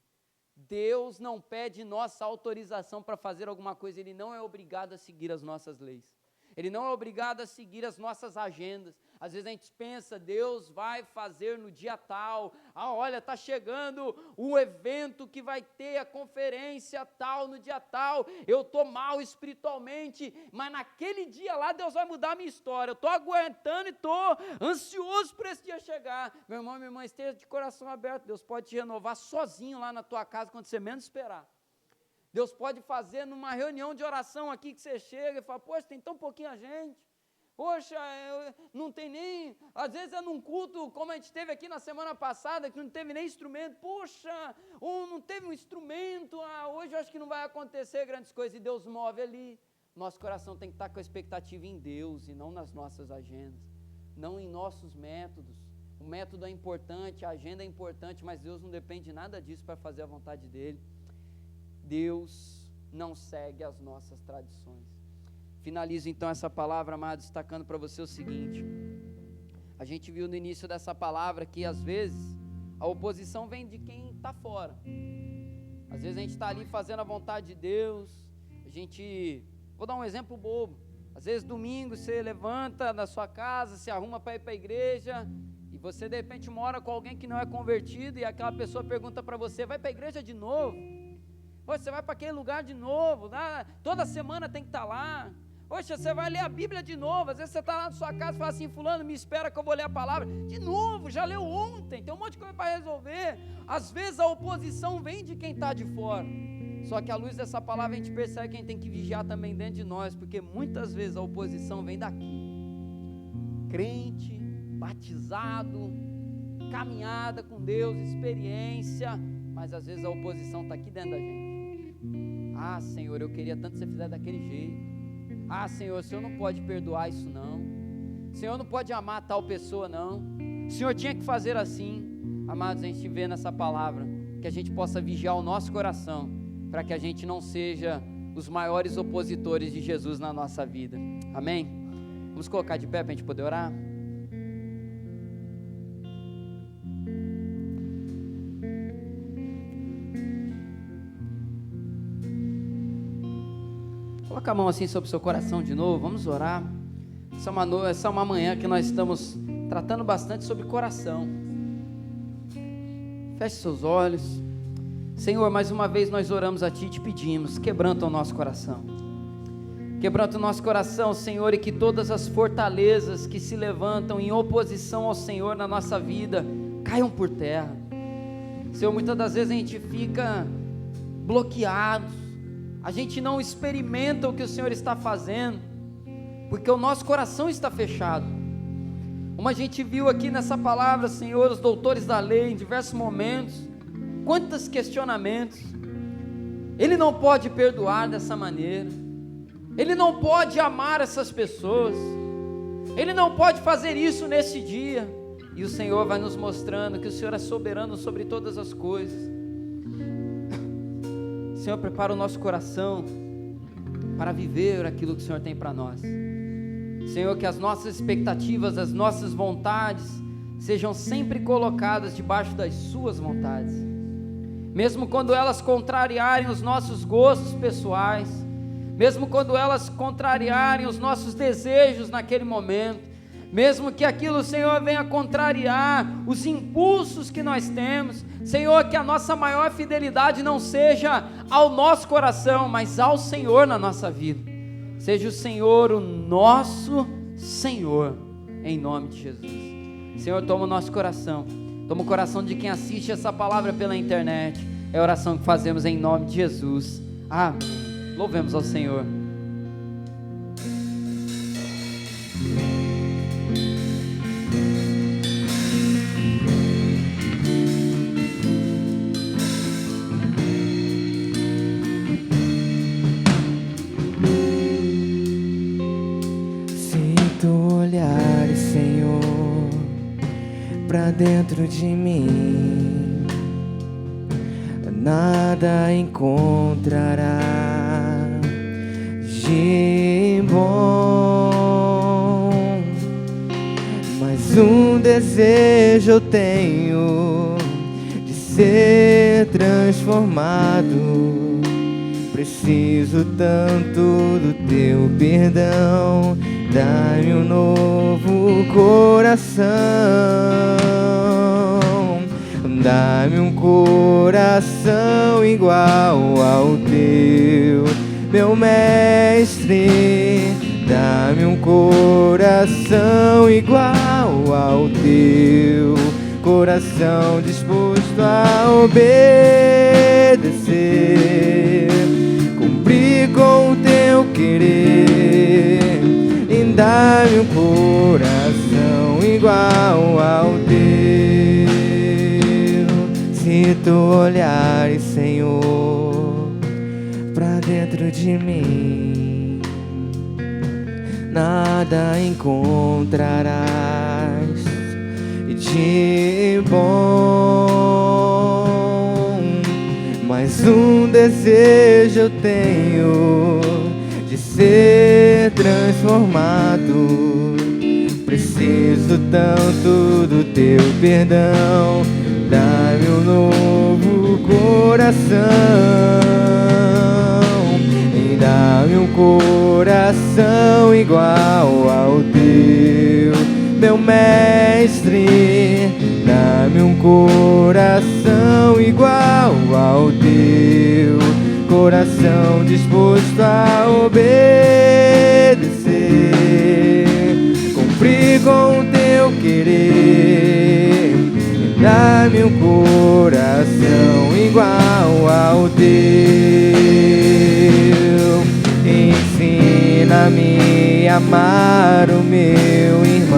Deus não pede nossa autorização para fazer alguma coisa, Ele não é obrigado a seguir as nossas leis, Ele não é obrigado a seguir as nossas agendas. Às vezes a gente pensa, Deus vai fazer no dia tal, olha, está chegando o evento que vai ter a conferência tal, no dia tal, eu estou mal espiritualmente, mas naquele dia lá Deus vai mudar a minha história, eu estou aguentando e estou ansioso por esse dia chegar. Meu irmão, minha irmã, esteja de coração aberto, Deus pode te renovar sozinho lá na tua casa, quando você menos esperar. Deus pode fazer numa reunião de oração aqui que você chega e fala, poxa, tem tão pouquinha gente, poxa, não tem nem, às vezes é num culto, como a gente teve aqui na semana passada, que não teve nem instrumento, poxa, ou não teve um instrumento, hoje eu acho que não vai acontecer grandes coisas, e Deus move ali. Nosso coração tem que estar com a expectativa em Deus, e não nas nossas agendas, não em nossos métodos. O método é importante, a agenda é importante, mas Deus não depende de nada disso para fazer a vontade dEle. Deus não segue as nossas tradições. Finalizo então essa palavra, amado, destacando para você o seguinte: a gente viu no início dessa palavra que às vezes a oposição vem de quem está fora, Às vezes a gente está ali fazendo a vontade de Deus, vou dar um exemplo bobo, às vezes domingo você levanta da sua casa, se arruma para ir para a igreja, e você de repente mora com alguém que não é convertido, e aquela pessoa pergunta para você: vai para a igreja de novo? Você vai para aquele lugar de novo, toda semana tem que estar lá. Poxa, você vai ler a Bíblia de novo. Às vezes você está lá na sua casa e fala assim: fulano, me espera que eu vou ler a palavra. De novo, já leu ontem, tem um monte de coisa para resolver. Às vezes a oposição vem de quem está de fora. Só que à luz dessa palavra a gente percebe que a gente tem que vigiar também dentro de nós, porque muitas vezes a oposição vem daqui. Crente, batizado, caminhada com Deus, experiência, mas às vezes a oposição está aqui dentro da gente. Ah, Senhor, eu queria tanto que você fizesse daquele jeito. Ah, Senhor, o Senhor não pode perdoar isso não. O Senhor não pode amar tal pessoa não. O Senhor tinha que fazer assim. Amados, a gente vê nessa palavra que a gente possa vigiar o nosso coração, para que a gente não seja os maiores opositores de Jesus na nossa vida. Amém? Vamos colocar de pé para a gente poder orar? Coloca a mão assim sobre o seu coração de novo, vamos orar. Essa é uma manhã que nós estamos tratando bastante sobre coração. Feche seus olhos. Senhor, mais uma vez nós oramos a Ti e te pedimos: quebranta o nosso coração. Quebranta o nosso coração, Senhor, e que todas as fortalezas que se levantam em oposição ao Senhor na nossa vida caiam por terra. Senhor, muitas das vezes a gente fica bloqueado, a gente não experimenta o que o Senhor está fazendo, porque o nosso coração está fechado. Como a gente viu aqui nessa palavra, Senhor, os doutores da lei, em diversos momentos, quantos questionamentos. Ele não pode perdoar dessa maneira, Ele não pode amar essas pessoas, Ele não pode fazer isso nesse dia. E o Senhor vai nos mostrando que o Senhor é soberano sobre todas as coisas. Senhor, prepara o nosso coração para viver aquilo que o Senhor tem para nós. Senhor, que as nossas expectativas, as nossas vontades sejam sempre colocadas debaixo das suas vontades, mesmo quando elas contrariarem os nossos gostos pessoais, mesmo quando elas contrariarem os nossos desejos naquele momento, mesmo que aquilo, Senhor, venha contrariar os impulsos que nós temos. Senhor, que a nossa maior fidelidade não seja ao nosso coração, mas ao Senhor na nossa vida. Seja o Senhor o nosso Senhor, em nome de Jesus. Senhor, toma o nosso coração, toma o coração de quem assiste essa palavra pela internet. É a oração que fazemos em nome de Jesus. Amém. Louvemos ao Senhor. Pra dentro de mim, nada encontrará de bom, mas um desejo eu tenho de ser transformado. Preciso tanto do teu perdão. Dá-me um novo coração, dá-me um coração igual ao teu, meu mestre. Dá-me um coração igual ao teu, coração disposto a obedecer, cumprir com o teu querer. Dá-me um coração igual ao teu. Se tu olhares, Senhor, pra dentro de mim, nada encontrarás de bom, mas um desejo eu tenho de ser transformado. Preciso tanto do teu perdão. Dá-me um novo coração e dá-me um coração igual ao teu, meu mestre. Dá-me um coração igual ao teu, coração disposto a obedecer, cumprir com o teu querer. Dá-me um coração igual ao teu. Ensina-me a amar o meu irmão,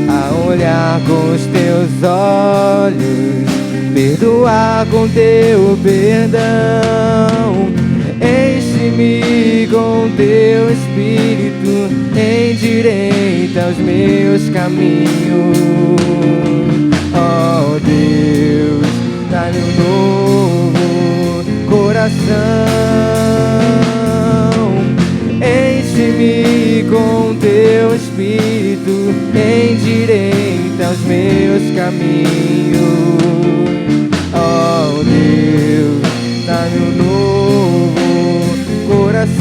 a olhar com os teus olhos, perdoar com teu perdão. Enche-me com teu espírito, endireita os meus caminhos. Oh Deus, dá-me um novo coração. Enche-me com teu espírito, endireita os meus caminhos. Oh Deus, dá-me um novo coração.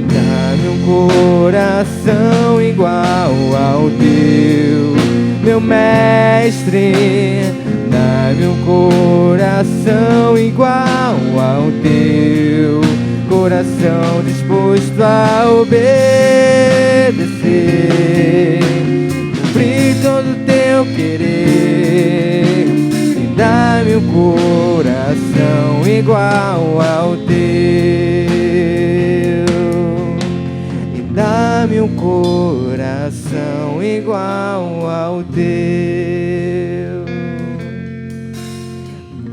Dá-me um coração igual ao teu, meu mestre. Dá-me um coração igual ao teu, coração disposto a obedecer, cumprir todo o teu querer. E dá-me um coração igual ao teu, e dá-me um coração igual ao teu.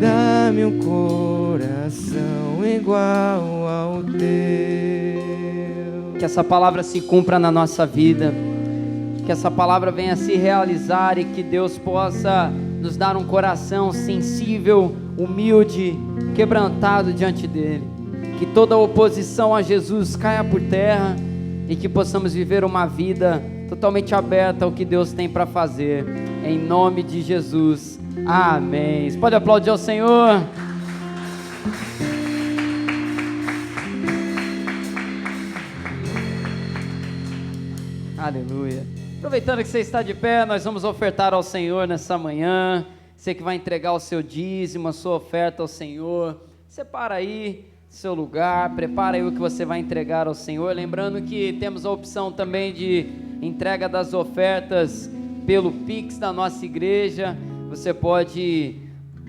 Dá-me um coração igual ao teu. Que essa palavra se cumpra na nossa vida, que essa palavra venha se realizar e que Deus possa nos dar um coração sensível, humilde, quebrantado diante dele. Que toda oposição a Jesus caia por terra e que possamos viver uma vida totalmente aberta ao que Deus tem para fazer. Em nome de Jesus. Amém. Você pode aplaudir ao Senhor? Aleluia. Aproveitando que você está de pé, nós vamos ofertar ao Senhor nessa manhã. Você que vai entregar o seu dízimo, a sua oferta ao Senhor, separa aí seu lugar, prepara aí o que você vai entregar ao Senhor. Lembrando que temos a opção também de entrega das ofertas pelo Pix da nossa igreja. Você pode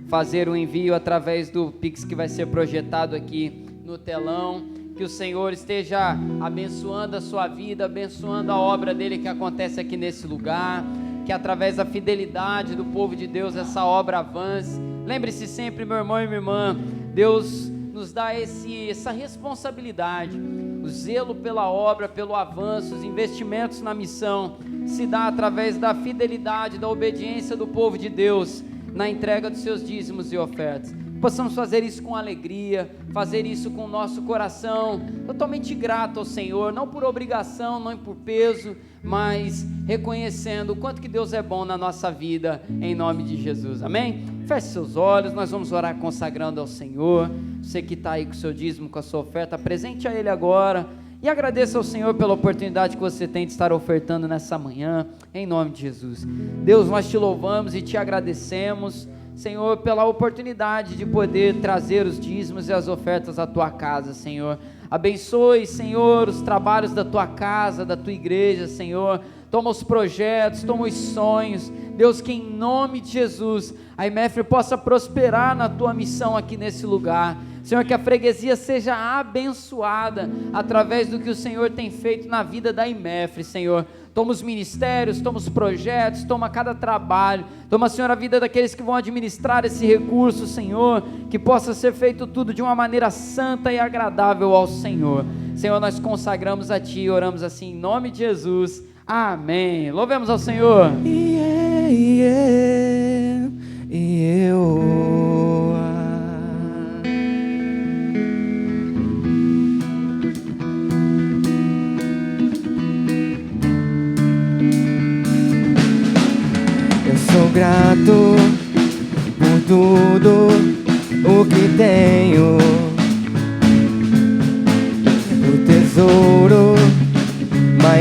fazer o envio através do Pix que vai ser projetado aqui no telão. Que o Senhor esteja abençoando a sua vida, abençoando a obra dele que acontece aqui nesse lugar. Que através da fidelidade do povo de Deus essa obra avance. Lembre-se sempre, meu irmão e minha irmã, Deus nos dá essa responsabilidade. O zelo pela obra, pelo avanço, os investimentos na missão se dá através da fidelidade, da obediência do povo de Deus na entrega dos seus dízimos e ofertas. Possamos fazer isso com alegria, fazer isso com o nosso coração totalmente grato ao Senhor, não por obrigação, não por peso, mas reconhecendo o quanto que Deus é bom na nossa vida, em nome de Jesus, amém? Feche seus olhos, nós vamos orar consagrando ao Senhor. Você que está aí com o seu dízimo, com a sua oferta, apresente a Ele agora e agradeça ao Senhor pela oportunidade que você tem de estar ofertando nessa manhã, em nome de Jesus. Deus, nós te louvamos e te agradecemos, Senhor, pela oportunidade de poder trazer os dízimos e as ofertas à tua casa, Senhor. Abençoe, Senhor, os trabalhos da tua casa, da tua igreja, Senhor. Toma os projetos, toma os sonhos. Deus, que em nome de Jesus a IMEFRE possa prosperar na tua missão aqui nesse lugar. Senhor, que a freguesia seja abençoada através do que o Senhor tem feito na vida da IMEFRE, Senhor. Toma os ministérios, toma os projetos, toma cada trabalho, toma, Senhor, a vida daqueles que vão administrar esse recurso, Senhor, que possa ser feito tudo de uma maneira santa e agradável ao Senhor. Senhor, nós consagramos a Ti e oramos assim em nome de Jesus, amém. Louvemos ao Senhor.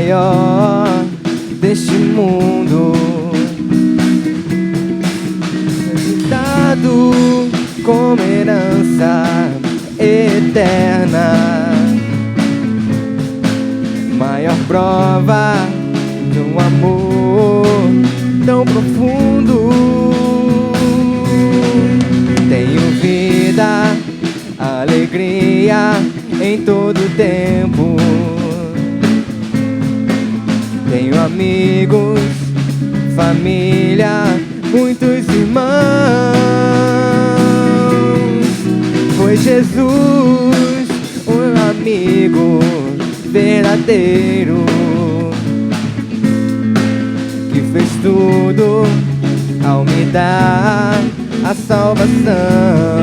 maior deste mundo, dado como herança eterna, maior prova de um amor tão profundo. Tenho vida, alegria em todo tempo. Tenho amigos, família, muitos irmãos. Foi Jesus, um amigo verdadeiro, que fez tudo ao me dar a salvação.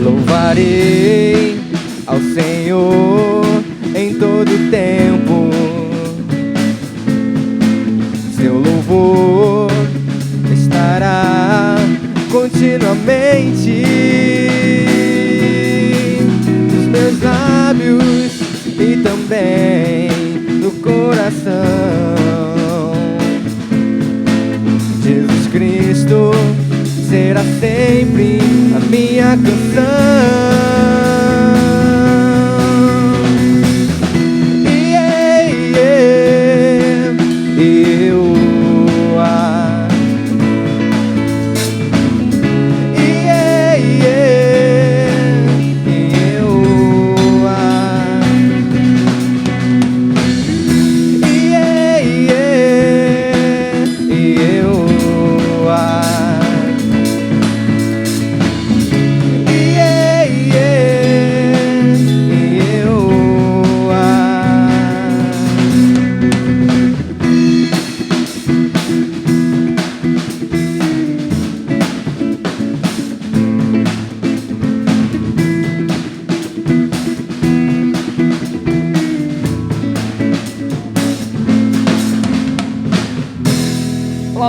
Louvarei ao Senhor em todo tempo. Seu louvor estará continuamente nos meus lábios e também no coração. Jesus Cristo será sempre a minha canção.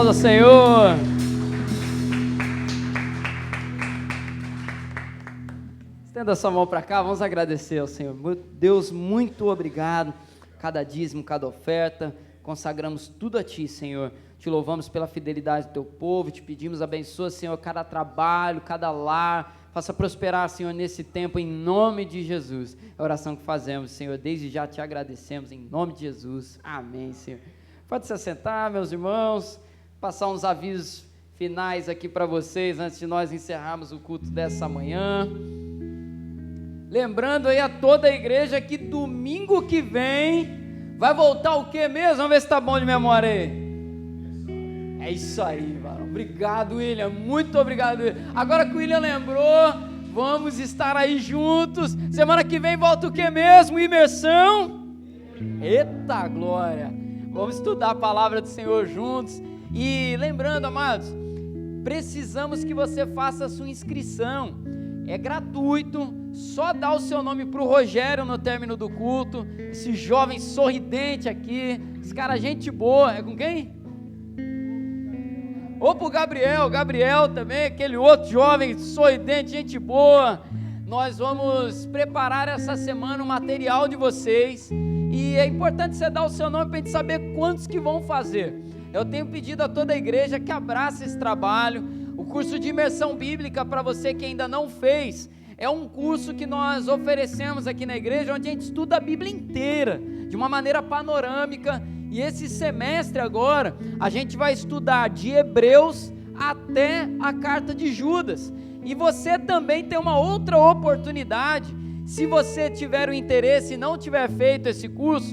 Aplauda, Senhor. Estenda sua mão para cá, vamos agradecer ao Senhor. Deus, muito obrigado. Cada dízimo, cada oferta, consagramos tudo a Ti, Senhor. Te louvamos pela fidelidade do Teu povo, te pedimos, abençoa, Senhor, cada trabalho, cada lar. Faça prosperar, Senhor, nesse tempo, em nome de Jesus. É a oração que fazemos, Senhor. Desde já te agradecemos, em nome de Jesus. Amém, Senhor. Pode se assentar, meus irmãos. Passar uns avisos finais aqui para vocês, antes de nós encerrarmos o culto dessa manhã. Lembrando aí a toda a igreja que domingo que vem vai voltar o que mesmo? Vamos ver se está bom de memória aí. É isso aí, mano. Obrigado, William. Muito obrigado, William. Agora que o William lembrou, vamos estar aí juntos. Semana que vem volta o que mesmo? Imersão? Eita glória! Vamos estudar a palavra do Senhor juntos. E lembrando, amados, precisamos que você faça a sua inscrição. É gratuito, só dá o seu nome para o Rogério no término do culto. Esse jovem sorridente aqui, esse cara gente boa. É com quem? Ou para o Gabriel também, aquele outro jovem sorridente, gente boa. Nós vamos preparar essa semana o material de vocês. E é importante você dar o seu nome para a gente saber quantos que vão fazer. Eu tenho pedido a toda a igreja que abrace esse trabalho. O curso de imersão bíblica, para você que ainda não fez, é um curso que nós oferecemos aqui na igreja, onde a gente estuda a Bíblia inteira, de uma maneira panorâmica. E esse semestre agora, a gente vai estudar de Hebreus até a carta de Judas. E você também tem uma outra oportunidade, se você tiver o interesse e não tiver feito esse curso,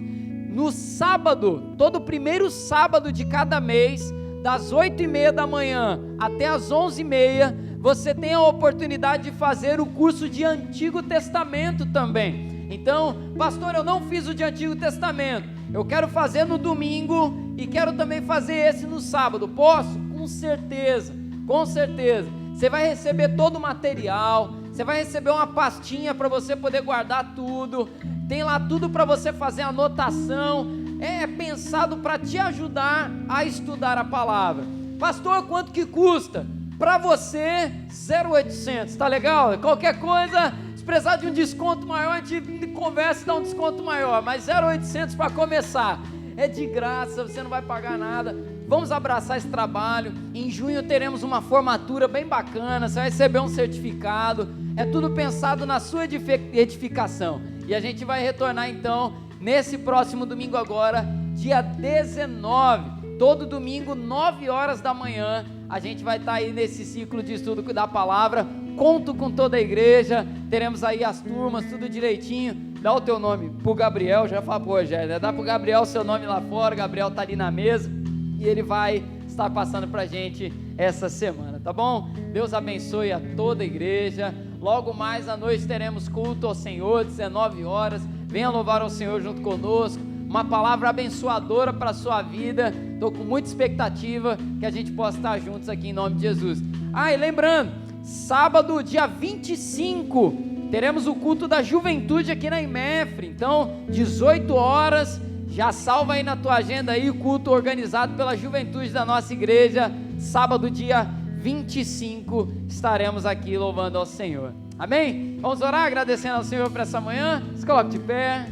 no sábado, todo primeiro sábado de cada mês, das 8h30 da manhã até as 11h30, você tem a oportunidade de fazer o curso de Antigo Testamento também. Então, pastor, eu não fiz o de Antigo Testamento, eu quero fazer no domingo e quero também fazer esse no sábado. Posso? Com certeza, com certeza. Você vai receber todo o material, você vai receber uma pastinha para você poder guardar tudo. Tem lá tudo para você fazer anotação. É pensado para te ajudar a estudar a palavra. Pastor, quanto que custa? Para você, 0,800, tá legal? Qualquer coisa, precisar de um desconto maior, a gente conversa e dá um desconto maior, mas 0,800 para começar, é de graça, você não vai pagar nada. Vamos abraçar esse trabalho. Em junho teremos uma formatura bem bacana, você vai receber um certificado, é tudo pensado na sua edificação, e a gente vai retornar então, nesse próximo domingo agora, dia 19, todo domingo, 9 horas da manhã, a gente vai estar aí nesse ciclo de estudo da palavra. Conto com toda a igreja, teremos aí as turmas, tudo direitinho. Dá o teu nome pro Gabriel, já fala pro Rogério, né? Dá pro Gabriel o seu nome lá fora, o Gabriel tá ali na mesa, e ele vai estar passando pra gente essa semana, tá bom? Deus abençoe a toda a igreja. Logo mais à noite teremos culto ao Senhor, 19 horas, venha louvar ao Senhor junto conosco, uma palavra abençoadora para a sua vida. Estou com muita expectativa que a gente possa estar juntos aqui em nome de Jesus. E lembrando, sábado, dia 25, teremos o culto da juventude aqui na IMEFRE, então 18 horas, já salva aí na tua agenda aí o culto organizado pela juventude da nossa igreja, sábado dia 25, estaremos aqui louvando ao Senhor, amém? Vamos orar agradecendo ao Senhor por essa manhã, se coloque de pé.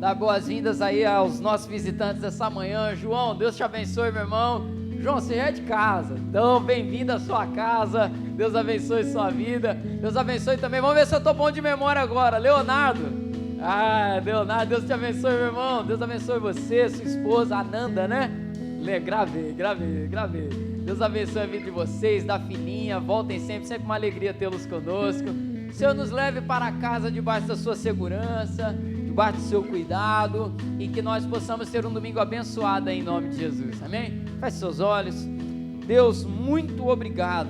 Dá boas-vindas aí aos nossos visitantes dessa manhã. João, Deus te abençoe, meu irmão. João, você é de casa, então bem-vindo à sua casa. Deus abençoe sua vida. Deus abençoe também. Vamos ver se eu estou bom de memória agora. Leonardo. Leonardo, Deus te abençoe, meu irmão. Deus abençoe você, sua esposa, Ananda, né? Gravei. Deus abençoe a vida de vocês, da filhinha. Voltem sempre uma alegria tê-los conosco. O Senhor nos leve para casa debaixo da sua segurança, debaixo do seu cuidado, e que nós possamos ter um domingo abençoado em nome de Jesus, amém? Feche seus olhos. Deus, muito obrigado.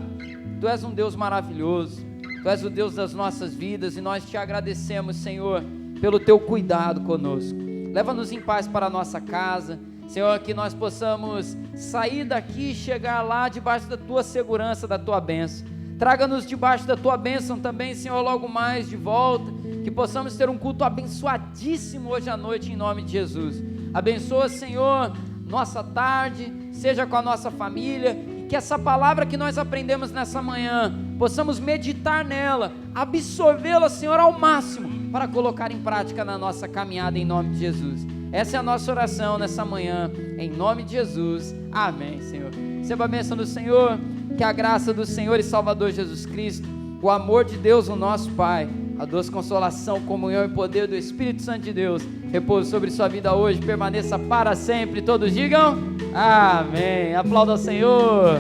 Tu és um Deus maravilhoso, Tu és o Deus das nossas vidas, e nós te agradecemos, Senhor, pelo teu cuidado conosco. Leva-nos em paz para a nossa casa, Senhor, que nós possamos sair daqui e chegar lá debaixo da tua segurança, da tua bênção. Traga-nos debaixo da tua bênção também, Senhor, logo mais de volta, que possamos ter um culto abençoadíssimo hoje à noite em nome de Jesus. Abençoa, Senhor, nossa tarde, seja com a nossa família, e que essa palavra que nós aprendemos nessa manhã, possamos meditar nela, absorvê-la, Senhor, ao máximo, para colocar em prática na nossa caminhada em nome de Jesus. Essa é a nossa oração nessa manhã, em nome de Jesus, amém, Senhor. Receba a bênção do Senhor, que a graça do Senhor e Salvador Jesus Cristo, o amor de Deus, o nosso Pai, a doce consolação, comunhão e poder do Espírito Santo de Deus, repouse sobre sua vida hoje, permaneça para sempre. Todos digam amém. Aplauda ao Senhor.